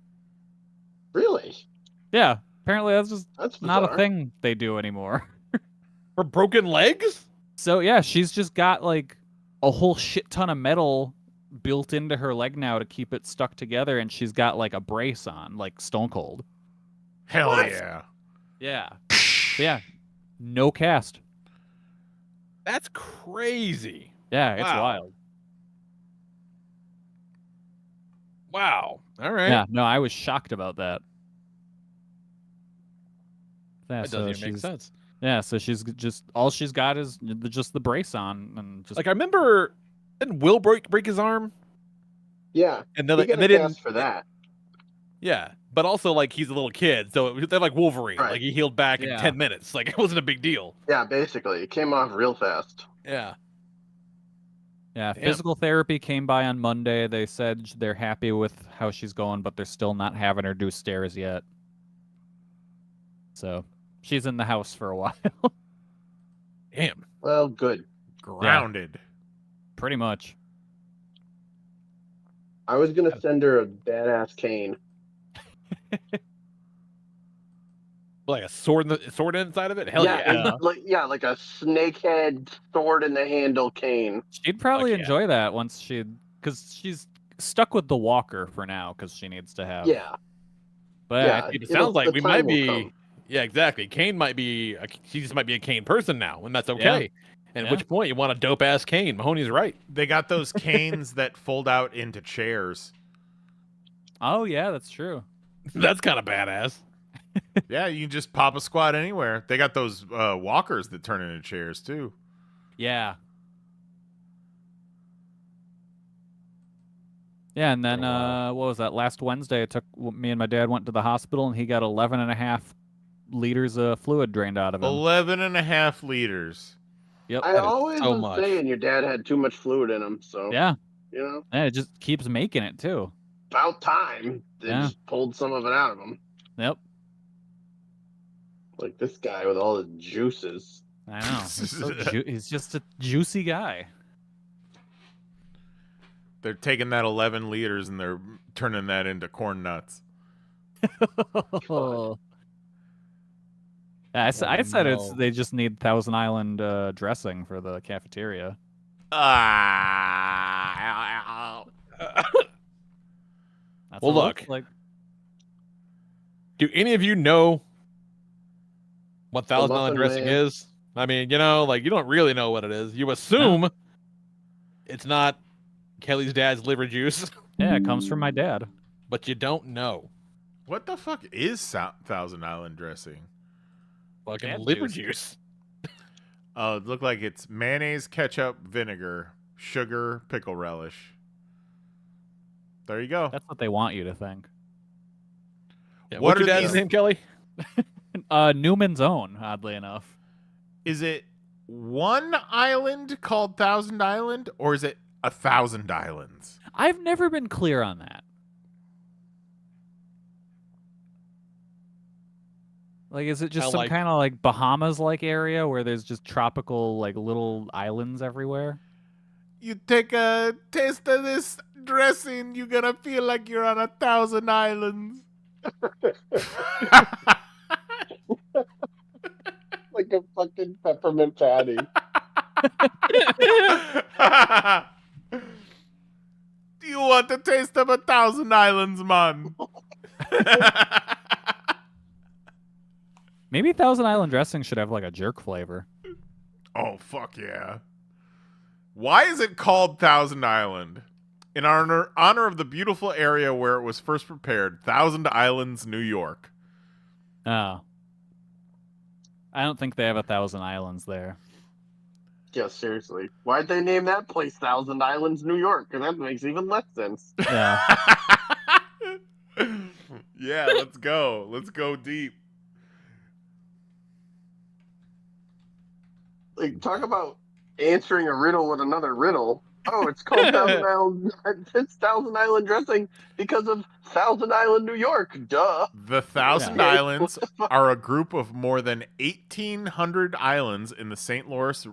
Really? Yeah, apparently that's just That's not bizarre. a thing they do anymore. For broken legs? So yeah, she's just got like a whole shit ton of metal built into her leg now to keep it stuck together, and she's got like a brace on, like Stone Cold. Hell What? yeah. Yeah. Yeah. No cast. That's crazy. Yeah, it's Wow. wild. Wow. All right. Yeah, no, I was shocked about that. Yeah, That so doesn't even make she's sense. yeah, so she's just all she's got is just the brace on, and just Like I remember, didn't Will break his arm? Yeah. And You they, get and a they cast didn't. for that. Yeah, but also like he's a little kid, so they're like Wolverine. Right. Like he healed back in Yeah. 10 minutes. Like it wasn't a big deal. Yeah, basically. It came off real fast. Yeah. yeah, Damn. physical therapy came by on Monday. They said they're happy with how she's going, but they're still not having her do stairs yet. So she's in the house for a while. Damn. Well, good. Grounded. Pretty much. I was gonna send her a badass cane. Like a sword inside of it? Hell yeah. Like a snakehead sword in the handle cane. She'd probably Fuck yeah. enjoy that once because she's stuck with the walker for now because she needs to have. Yeah. But Yeah. It sounds like the we time might will be. come. Yeah, exactly. Kane might be. She just might be a Kane person now, and that's okay. And at which point you want a dope ass Kane. Mahoney's right. They got those canes that fold out into chairs. Oh yeah, that's true. That's kind of badass. Yeah, you can just pop a squat anywhere. They got those walkers that turn into chairs too. Yeah. Yeah, and then what was that? Last Wednesday, me and my dad went to the hospital, and he got 11.5 liters of fluid drained out of him. 11.5 liters. Yep. I That is always so was much. saying your dad had too much fluid in him, so Yeah, you know, and it just keeps making it too. about time they Yeah. just pulled some of it out of him. Yep. Like this guy with all the juices. I know. He's just a juicy guy. They're taking that 11 liters and they're turning that into corn nuts. I said no. they just need Thousand Island dressing for the cafeteria. Ah. That's Well, what it look. looks like. Do any of you know what Thousand Muffin Island dressing Man. is? I mean, you don't really know what it is. You assume it's not Kelly's dad's liver juice, Yeah, it comes from my dad. but you don't know. What the fuck is Thousand Island dressing? Fucking Dad liver juice. juice. It looked like it's mayonnaise, ketchup, vinegar, sugar, pickle relish. There you go. That's what they want you to think. Yeah, What what's your are dad's these- name, Kelly? Newman's Own, oddly enough. Is it one island called Thousand Island, or is it 1,000 islands? I've never been clear on that. Like, is it just I some like- kind of like Bahamas-like area where there's just tropical like little islands everywhere? You take a taste of this dressing, you're gonna feel like you're on 1,000 islands. Like a fucking peppermint patty. Do you want the taste of 1,000 islands, man? Maybe Thousand Island dressing should have like a jerk flavor. Oh, fuck yeah. Why is it called Thousand Island? In honor of the beautiful area where it was first prepared, Thousand Islands, New York. Oh. I don't think they have 1,000 islands there. Yeah, seriously. Why'd they name that place Thousand Islands, New York? And that makes even less sense. Yeah. Yeah, let's go. Let's go deep. Like, talk about answering a riddle with another riddle. Oh, it's called Thousand Island. It's Thousand Island dressing because of Thousand Island, New York. Duh. The Thousand Yeah. Islands are a group of more than 1,800 islands in the St. Lawrence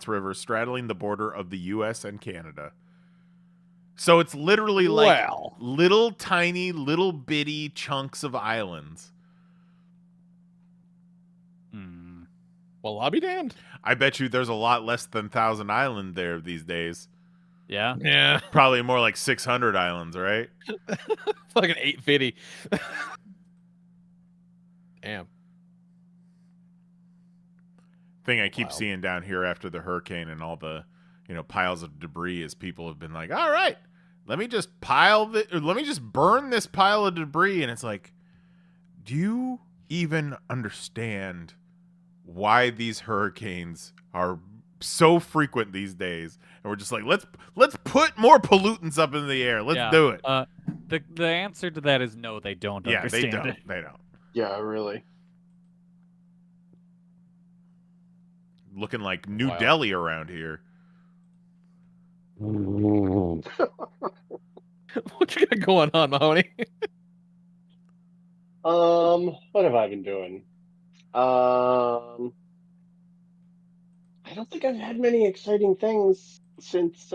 River straddling the border of the U.S. and Canada. So it's literally like Wow. little tiny, little bitty chunks of islands. Hmm. Well, I'll be damned. I bet you there's a lot less than 1,000 island there these days. Yeah. Yeah. Probably more like 600 islands, right? Fucking 850. Damn. Thing I keep Wild. seeing down here after the hurricane and all the, piles of debris is people have been like, all right, let me just burn this pile of debris. And it's like, do you even understand why these hurricanes are so frequent these days? And we're just like, let's put more pollutants up in the air. Let's Yeah. do it. The answer to that is no, they don't Yeah, understand they don't. it. They don't. Yeah, really. Looking like New Wow. Delhi around here. What you got going on, Mahoney? What have I been doing? I don't think I've had many exciting things since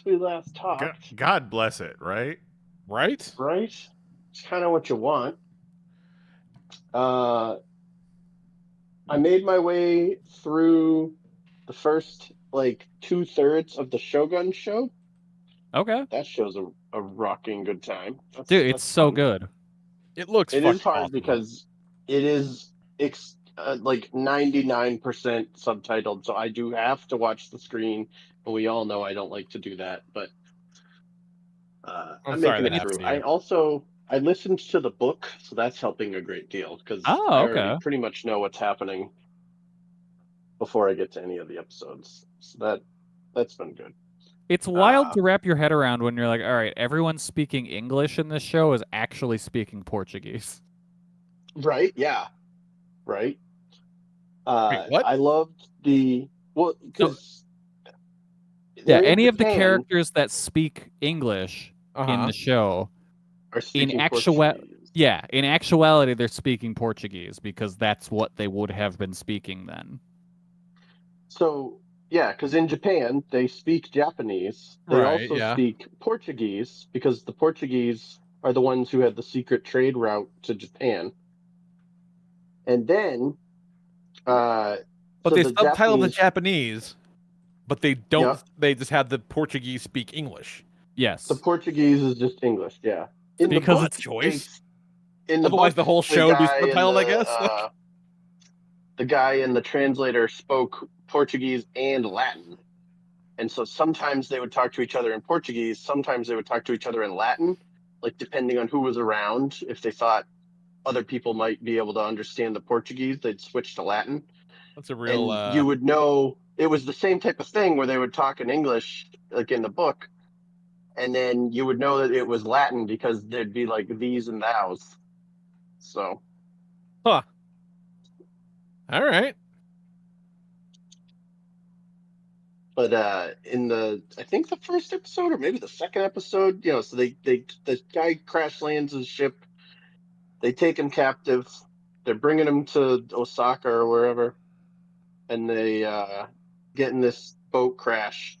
we last talked. God bless it, right? Right? Right? It's kind of what you want. I made my way through the first like 2/3 of the Shogun show. Okay. That show's a rocking good time. Dude, it's That's so fun. good. It looks It fucking is hard awesome. because it is like 99% subtitled, so I do have to watch the screen, and we all know I don't like to do that, but I'm sorry making that it happened through. to you. I listened to the book, so that's helping a great deal because Oh, I already okay. pretty much know what's happening before I get to any of the episodes. So that's been good. It's wild to wrap your head around when you're like, all right, everyone speaking English in this show is actually speaking Portuguese. Right? Yeah. Right. what? I loved because Yeah, any of the characters that speak English in Uh-huh. the show, are speaking in actuality, they're speaking Portuguese because that's what they would have been speaking then. So, yeah, because in Japan, they speak Japanese. They Right, also yeah. speak Portuguese because the Portuguese are the ones who had the secret trade route to Japan. And then, But so they the subtitle the Japanese- Japanese, but they don't. Yeah. They just have the Portuguese speak English. Yes. the Portuguese is just English, yeah. In the Because book, it's choice. In the Otherwise, book, the whole show would be guy and subtitled, I the, guess. the guy and the translator spoke Portuguese and Latin. And so sometimes they would talk to each other in Portuguese, sometimes they would talk to each other in Latin, like depending on who was around. If they thought other people might be able to understand the Portuguese, they'd switch to Latin. That's a real. And you would know it was the same type of thing where they would talk in English, like in the book, and then you would know that it was Latin because there'd be like these and thous. So, All right. but I think the first episode or maybe the second episode, so the guy crash lands his ship. They take him captive. They're bringing him to Osaka or wherever, and they get in this boat crash,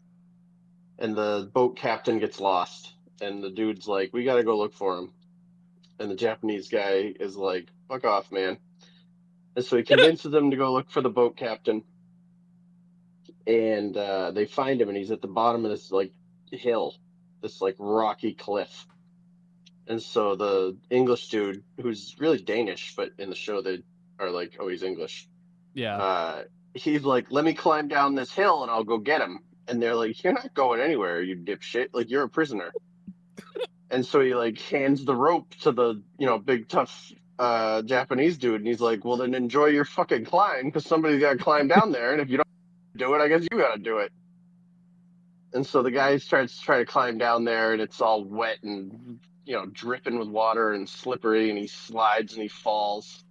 and the boat captain gets lost, and the dude's like, "We got to go look for him," and the Japanese guy is like, "Fuck off, man." And so he convinces them to go look for the boat captain, and they find him, and he's at the bottom of this like hill, this like rocky cliff. And so the English dude, who's really Danish, but in the show they are like, oh, he's English. Yeah. He's like, let me climb down this hill and I'll go get him. And they're like, you're not going anywhere, you dipshit. Like, you're a prisoner. And so he like hands the rope to the big tough Japanese dude, and he's like, well, then enjoy your fucking climb, because somebody's got to climb down there, and if you don't do it, I guess you got to do it. And so the guy starts to try to climb down there, and it's all wet and dripping with water and slippery, and he slides and he falls,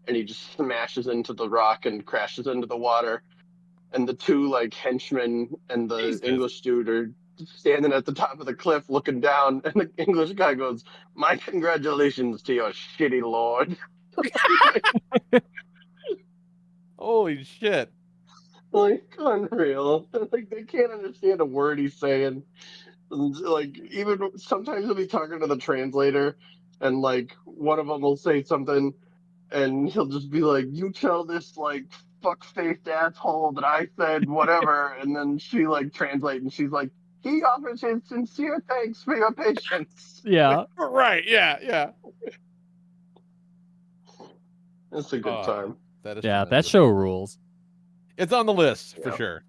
and he just smashes into the rock and crashes into the water. And the two like henchmen and the Jesus. English dude are standing at the top of the cliff looking down, and the English guy goes, "My congratulations to your shitty lord." Holy shit. Like, unreal. Like, they can't understand a word he's saying. And, like, even sometimes he'll be talking to the translator, and like one of them will say something, and he'll just be like, "You tell this like fuck-faced asshole that I said whatever," and then she like translate, and she's like, "He offers his sincere thanks for your patience." Yeah. Right. Yeah. It's a good time. That is Yeah, that tremendous. show rules. It's on the list for Yeah. sure.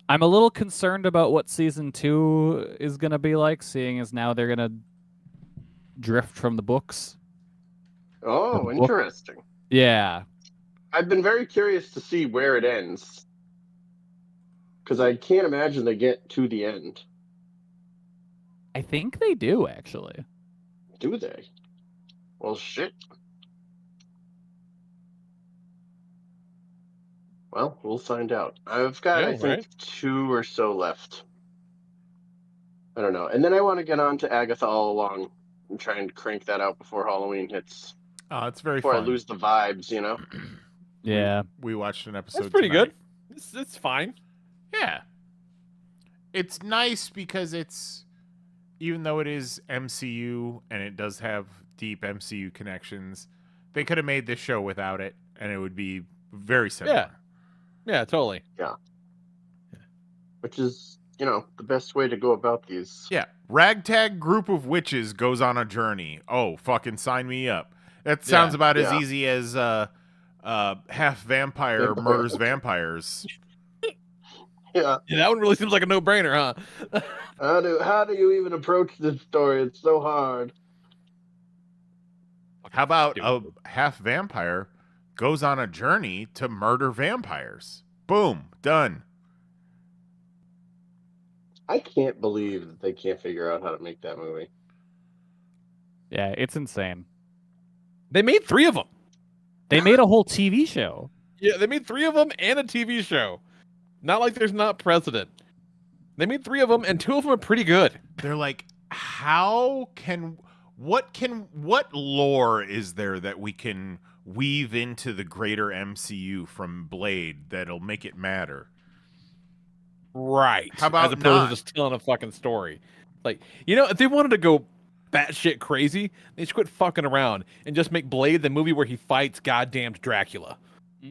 I'm a little concerned about what season 2 is going to be like, seeing as now they're going to drift from the books. Oh, Book. interesting. Yeah. I've been very curious to see where it ends, because I can't imagine they get to the end. I think they do, actually. Do they? Well, shit. Well, we'll find out. I've got, Yeah, I think, right. 2 or so left. I don't know. And then I want to get on to Agatha All Along and try and crank that out before Halloween hits. It's very Before fun. I lose the vibes, Yeah. We watched an episode. That's pretty tonight. good. It's fine. Yeah. It's nice because it's, even though it is MCU and it does have deep MCU connections, they could have made this show without it and it would be very similar. Yeah, totally. Which is, the best way to go about these. Yeah. Ragtag group of witches goes on a journey. Oh, fucking sign me up. That sounds about as Yeah. easy as half vampire murders vampires. Yeah. Yeah, that one really seems like a no-brainer, huh? How do you even approach this story? It's so hard. How about a half vampire goes on a journey to murder vampires? Boom, done. I can't believe that they can't figure out how to make that movie. Yeah, it's insane. They made 3 of them. They made a whole TV show. Yeah, they made 3 of them and a TV show. Not like there's not precedent. They made 3 of them, and 2 of them are pretty good. They're like, what lore is there that we can weave into the greater MCU from Blade that'll make it matter? Right. How about as opposed not? to just telling a fucking story? Like, if they wanted to go batshit crazy, they should quit fucking around and just make Blade the movie where he fights goddamn Dracula.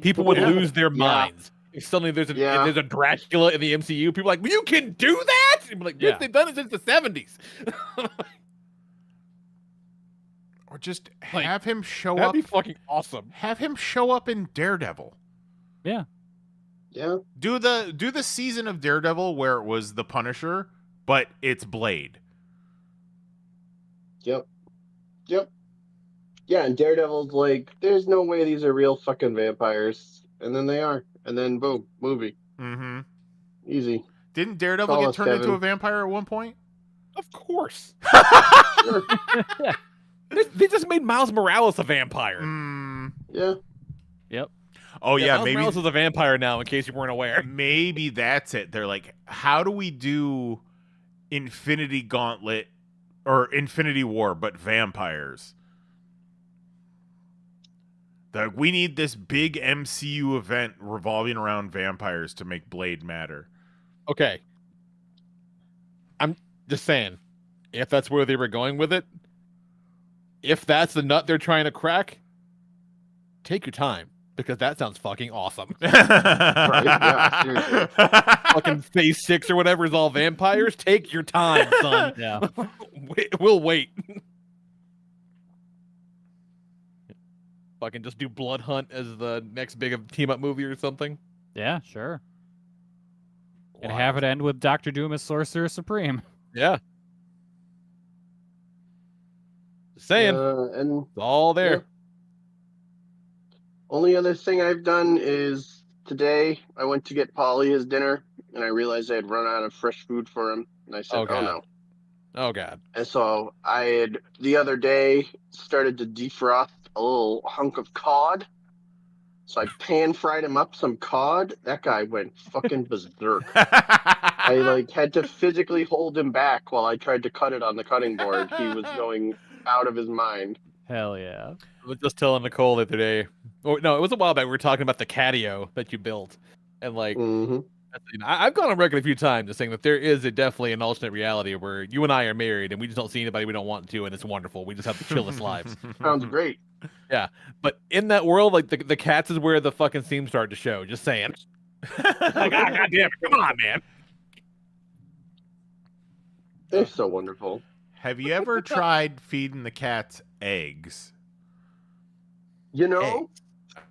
People would lose their minds. If suddenly there's a Dracula in the MCU, people are like, well, you can do that? And be like, yes, they've done it since the 70s. Or just have him show That'd up. be fucking awesome. Have him show up in Daredevil. Yeah. Yeah. Do the season of Daredevil where it was the Punisher, but it's Blade. Yep. Yeah, and Daredevil's like, there's no way these are real fucking vampires. And then they are. And then boom, movie. Mm-hmm. Easy. Didn't Daredevil Call get us, turned into Kevin. a vampire at one point? Of course. Sure. They just made Miles Morales a vampire. Yeah. Yep. Oh yeah, Miles maybe Morales is a vampire now, in case you weren't aware. maybe that's it. They're like, how do we do Infinity Gauntlet or Infinity War, but vampires? Like, we need this big MCU event revolving around vampires to make Blade matter. Okay. I'm just saying, if that's where they were going with it, if that's the nut they're trying to crack, take your time, because that sounds fucking awesome. Right? Yeah, seriously. Fucking Phase 6 or whatever is all vampires. Take your time, son. Yeah. We'll wait. Fucking just do Blood Hunt as the next big team-up movie or something. Yeah, sure. And have it end with Doctor Doom as Sorcerer Supreme. Yeah. Just saying. And It's all there. yeah. Only other thing I've done is today I went to get Polly his dinner, and I realized I had run out of fresh food for him. And I said, Oh, oh God. no. Oh, God. And so I had, the other day, started to defrost a little hunk of cod. So I pan-fried him up some cod. That guy went fucking berserk. I had to physically hold him back while I tried to cut it on the cutting board. He was going out of his mind. Hell yeah. I was just telling Nicole the other day. Or, no, it was a while back. We were talking about the catio that you built. And, like, Mm-hmm. I've gone on record a few times just saying that there is definitely an alternate reality where you and I are married and we just don't see anybody we don't want to, and it's wonderful. We just have the chillest lives. Sounds great. But in that world, like the cats is where the fucking themes start to show. Just saying. Like, God damn it, come on, man. They're so wonderful. Have you ever tried feeding the cats eggs? You know,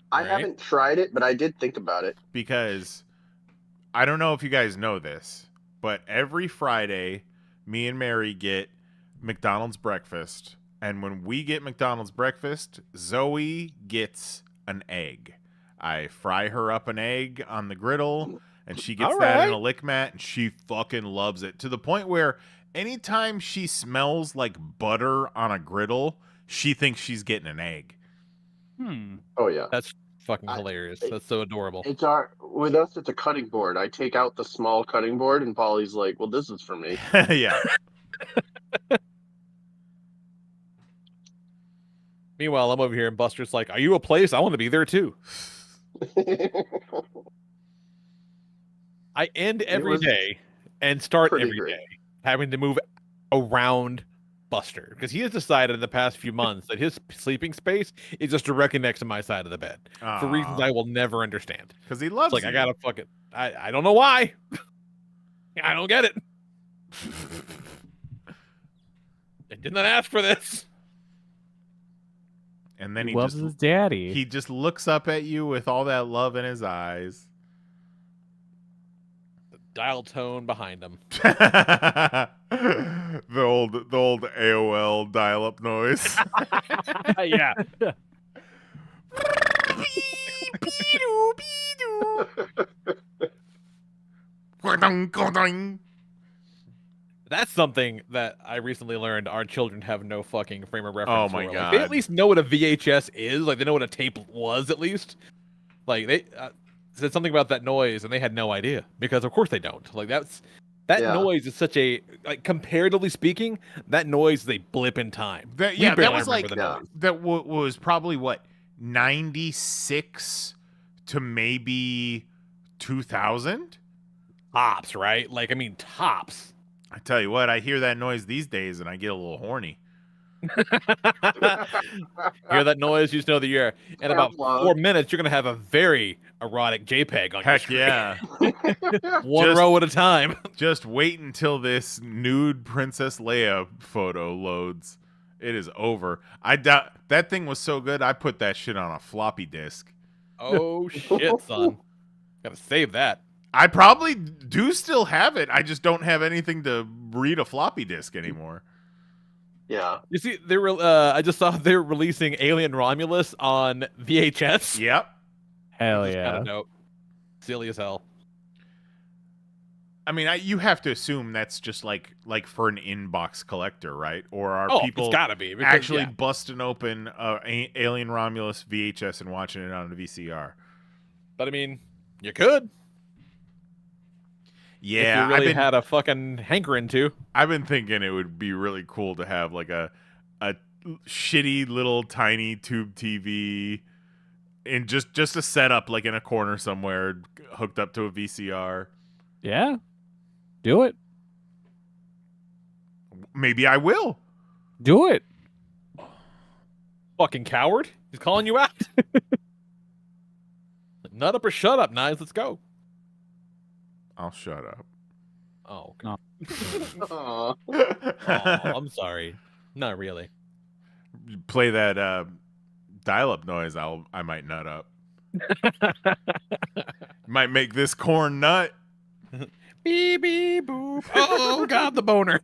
I right? haven't tried it, but I did think about it. Because I don't know if you guys know this, but every Friday, me and Mary get McDonald's breakfast. And when we get McDonald's breakfast, Zoe gets an egg. I fry her up an egg on the griddle, and she gets All that in right. a lick mat, and she fucking loves it. To the point where anytime she smells like butter on a griddle, she thinks she's getting an egg. Oh yeah. That's fucking hilarious. That's so adorable. It's with us it's a cutting board. I take out the small cutting board and Polly's like, well, this is for me. Yeah. Meanwhile, I'm over here and Buster's like, are you a place? I want to be there too. I end every was day and start pretty every great. day having to move around Buster because he has decided in the past few months that his sleeping space is just directly next to my side of the bed for reasons I will never understand. Because he loves It's like, you. I gotta fucking, I don't know why. I don't get it. I did not ask for this. And then He he loves just his daddy. he just looks up at you with all that love in his eyes. The dial tone behind him. the old AOL dial-up noise. Yeah. That's something that I recently learned our children have no fucking frame of reference Oh my for. God. Like, they at least know what a VHS is. Like, they know what a tape was, at least. Like, they said something about that noise, and they had no idea. Because, of course, they don't. Like, that Yeah. noise is such a, like, comparatively speaking, that noise is a blip in time. That- We yeah, that barely was remember like- the Yeah. noise. That was probably, 96 to maybe 2000? Tops, right? Like, I mean, tops. I tell you what, I hear that noise these days, and I get a little horny. Hear that noise? You just know that you're in about Love. 4 minutes. You're gonna have a very erotic JPEG on your Heck screen. yeah. One Just- row at a time. Just wait until this nude Princess Leia photo loads. It is over. I doubt that thing was so good. I put that shit on a floppy disk. Oh shit, son! Gotta save that. I probably do still have it. I just don't have anything to read a floppy disk anymore. Yeah. You see, they were. I just saw they're releasing Alien Romulus on VHS. Yep. Hell Which is yeah. Kind of dope. Silly as hell. I mean, you have to assume that's just like for an inbox collector, right? Or are Oh, people it's gotta be because, actually yeah. busting open Alien Romulus VHS and watching it on a VCR? But I mean, you could. Yeah, if you really had a fucking hankering to. I've been thinking it would be really cool to have like a shitty little tiny tube TV and just a setup like in a corner somewhere hooked up to a VCR. Yeah. Do it. Maybe I will. Do it. Fucking coward. He's calling you out. Nut up or shut up, Knives. Let's go. I'll shut up. Oh, No. Aw. oh, I'm sorry. Not really. Play that dial-up noise. I might nut up. Might make this corn nut. Beep, beep, boop. Oh, God, the boner.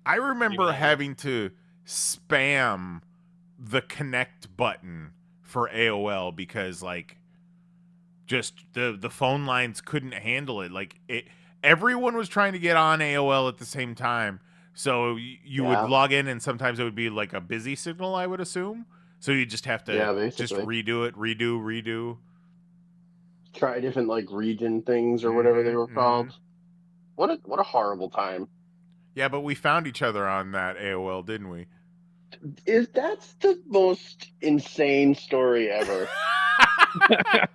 I remember Even I- having to spam the connect button for AOL because like just the phone lines couldn't handle it. Like everyone was trying to get on AOL at the same time. So you Yeah. would log in and sometimes it would be like a busy signal, I would assume. So you just have to just basically. redo it, redo. Try different like region things or whatever they were Mhm, called. What a horrible time. Yeah, but we found each other on that AOL, didn't we? That's the most insane story ever.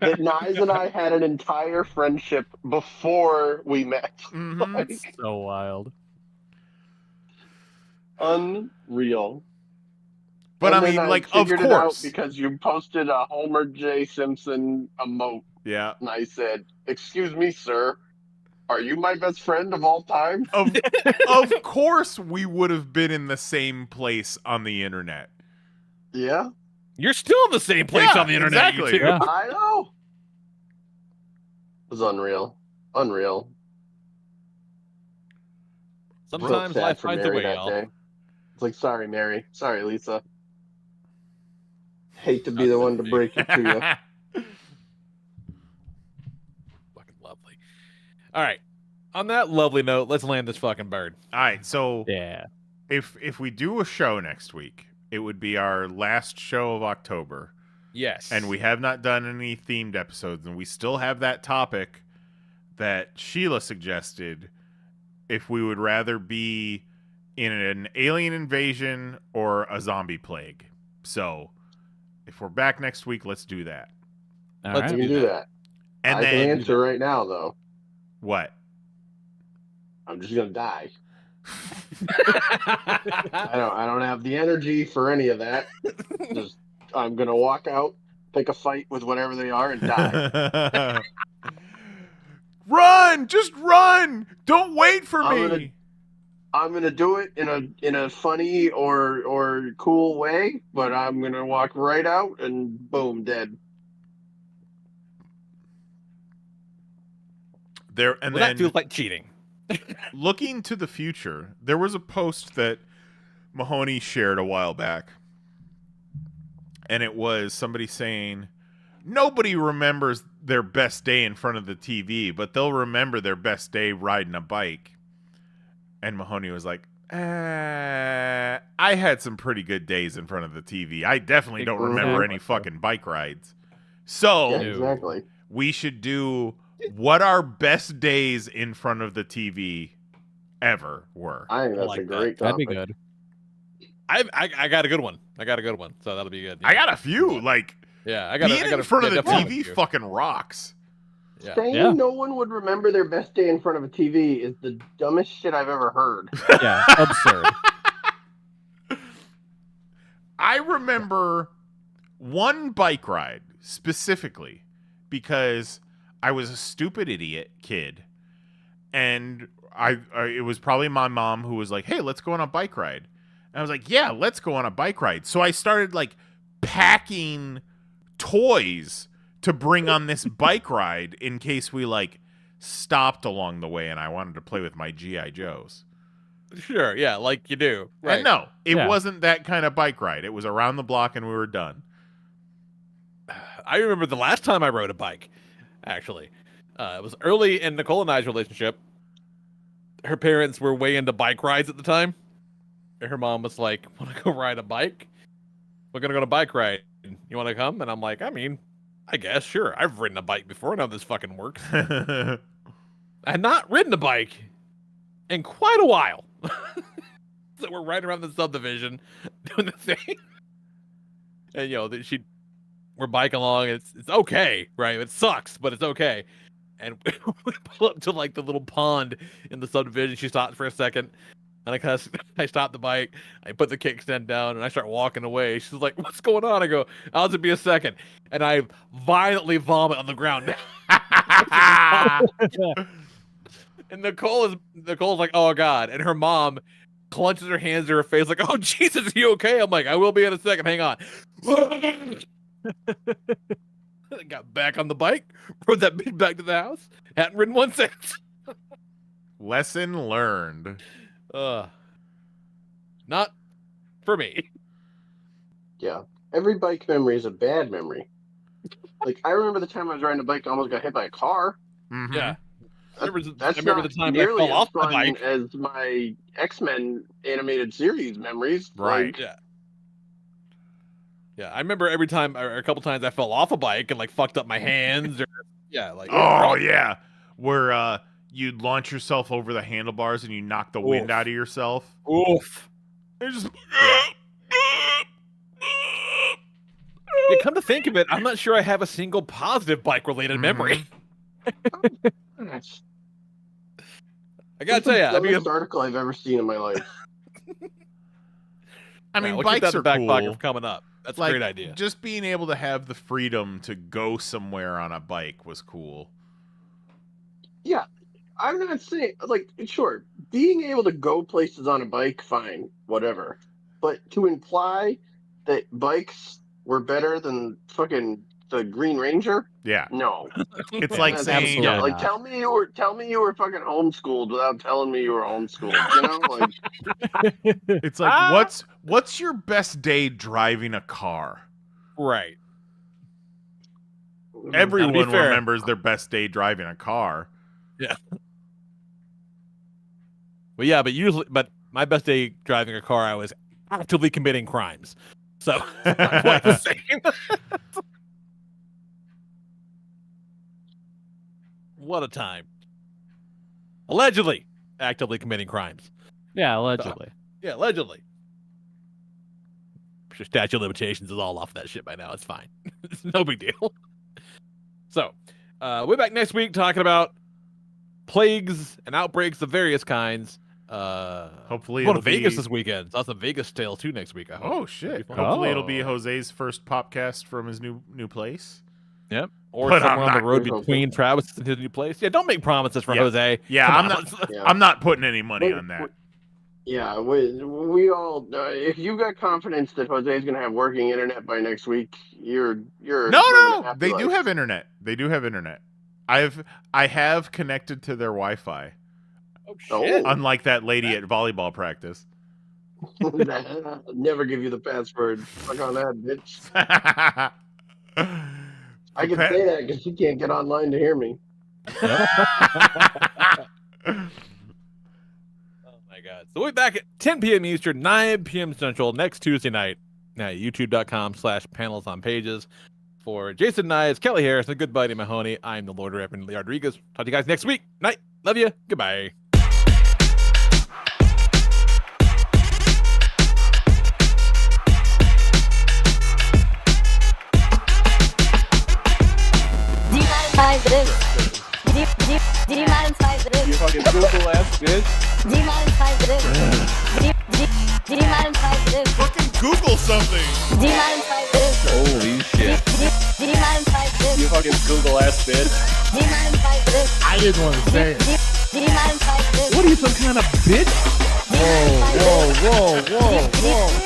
That Knives and I had an entire friendship before we met. Mhm. Like, So wild. unreal. But And I then mean, like, of figured it out course. because you posted a Homer J. Simpson emote, Yeah. and I said, "Excuse me, sir, are you my best friend of all time?" Of course we would have been in the same place on the internet. Yeah, You're still in the same place Yeah, on the internet, exactly. you two. Yeah. I know. It was unreal. Unreal. Real Sometimes sad life for finds a Mary way, that y'all. day. It's like, sorry, Mary. Sorry, Lisa. Hate to be the one to break it to you. Fucking lovely. All right. On that lovely note, let's land this fucking bird. All right, so Yeah. if we do a show next week, it would be our last show of October. Yes. And we have not done any themed episodes, and we still have that topic that Sheila suggested if we would rather be in an alien invasion or a zombie plague. So if we're back next week, let's do that. All Let's You right. can do that. And I then can answer right now, though. what? I'm just gonna die. I don't have the energy for any of that. Just I'm gonna walk out, pick a fight with whatever they are, and die. Run! Just run! Don't wait for I'm me. I'm gonna do it in a funny or cool way, but I'm gonna walk right out and boom, dead. There and Well, then that feels like cheating. looking to the future, there was a post that Mahoney shared a while back. And it was somebody saying, nobody remembers their best day in front of the TV, but they'll remember their best day riding a bike. And Mahoney was like, I had some pretty good days in front of the TV. I definitely don't remember any fucking bike rides. So Yeah, exactly. we should do what our best days in front of the TV ever were. I think that's like a great That'd topic. be good. I got a good one. So that'll be good. I got a few. Like, Yeah, I got being in front of the definitely TV a few. fucking rocks. Yeah. Saying Yeah. no one would remember their best day in front of a TV is the dumbest shit I've ever heard. Yeah. Absurd. I remember one bike ride specifically because I was a stupid idiot kid, and I it was probably my mom who was like, "Hey, let's go on a bike ride." And I was like, "Yeah, let's go on a bike ride." So I started like packing toys to bring on this bike ride in case we like stopped along the way and I wanted to play with my GI Joes. Sure, yeah, like you do. Right. And no, it Yeah. wasn't that kind of bike ride. It was around the block and we were done. I remember the last time I rode a bike, actually. It was early in Nicole and I's relationship. Her parents were way into bike rides at the time. And her mom was like, "Want to go ride a bike? We're gonna go on a bike ride. You want to come?" And I'm like, "I mean, I guess, sure. I've ridden a bike before. I know how this fucking works." I had not ridden a bike in quite a while. So we're riding around the subdivision doing the thing. And, we're biking along. It's okay, right? It sucks, but it's okay. And we pull up to like the little pond in the subdivision. She stops for a second. And I stop the bike. I put the kickstand down and I start walking away. She's like, "What's going on?" I go, "I'll just be a second." And I violently vomit on the ground. And Nicole's like, "Oh God." And her mom clutches her hands to her face like, "Oh Jesus, are you okay?" I'm like, "I will be in a second. Hang on." I got back on the bike, rode that bitch back to the house. Hadn't ridden one since. Lesson learned. Not for me. Yeah. Every bike memory is a bad memory. Like, I remember the time I was riding a bike, I almost got hit by a car. Mm-hmm. Yeah. I remember The time I nearly fell off as the fun bike. as my X-Men animated series memories. Right. Like, Yeah, I remember every time, or a couple times I fell off a bike and like fucked up my hands. Or Oh yeah, where you'd launch yourself over the handlebars and you knock the wind out of yourself. Oof. You're just Yeah, come to think of it, I'm not sure I have a single positive bike-related memory. gosh, I gotta that's tell you, the I mean, dumbest article I've ever seen in my life. we'll keep bikes that in the are back pocket cool. for coming up. That's Like, a great idea. Just being able to have the freedom to go somewhere on a bike was cool. Yeah, I'm not saying, like, sure, being able to go places on a bike, fine, whatever. But to imply that bikes were better than fucking the Green Ranger, Yeah, no. it's like That's saying yeah, absolutely like not. tell me you were fucking homeschooled without telling me you were homeschooled. You know, like it's like what's your best day driving a car? Right. Everyone Gotta be fair. remembers their best day driving a car. But my best day driving a car, I was actively committing crimes. So, it's not quite the same. What a time. Allegedly actively committing crimes. Yeah, allegedly. Yeah, allegedly. I'm sure statute of limitations is all off that shit by now. It's fine. It's no big deal. So, we're back next week talking about plagues and outbreaks of various kinds. Hopefully Going to it'll Vegas be... this weekend. So that's a Vegas tale too next week. I hope. Oh shit! That'd be fun. Hopefully it'll be Oh. Jose's first podcast from his new place. Yep. Or But I'm somewhere on the not road gonna- between Travis and his new place. Yeah, don't make promises for Yeah. Jose. Yeah, Come I'm on, not. let's- yeah. I'm not putting any money on that. Yeah, we all. If you got confidence that Jose's gonna have working internet by next week, you're living a No, happy they do life. have internet. They do have internet. I have connected to their Wi-Fi. Oh Oh. shit! Unlike that lady at volleyball practice. Never give you the password. Fuck on that, bitch. I can Pa- say that because she can't get online to hear me. Oh my god! So we'll be back at 10 p.m. Eastern, 9 p.m. Central next Tuesday night at YouTube.com/PanelsOnPages. For Jason Nyes, Kelly Harris, and good buddy Mahoney, I'm the Lord Reverend Lee Rodriguez. Talk to you guys next week. Night. Love you. Goodbye. Demonetize. Demonetize. You fucking Google ass bitch. Demonetize. Demonetize. Fucking Google something. Demonetize. Holy shit. Demonetize. You fucking Google ass bitch. Demonetize. I didn't want to say it. Demonetize. What are you, some kind of bitch? Whoa, whoa, whoa.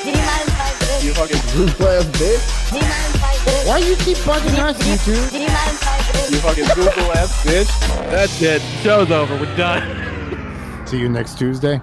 Demonetize. You fucking Google ass bitch. Demonetize. Why you keep bugging us, YouTube? Demonetize. you fucking Google ass bitch. That's it. Show's over. We're done. See you next Tuesday.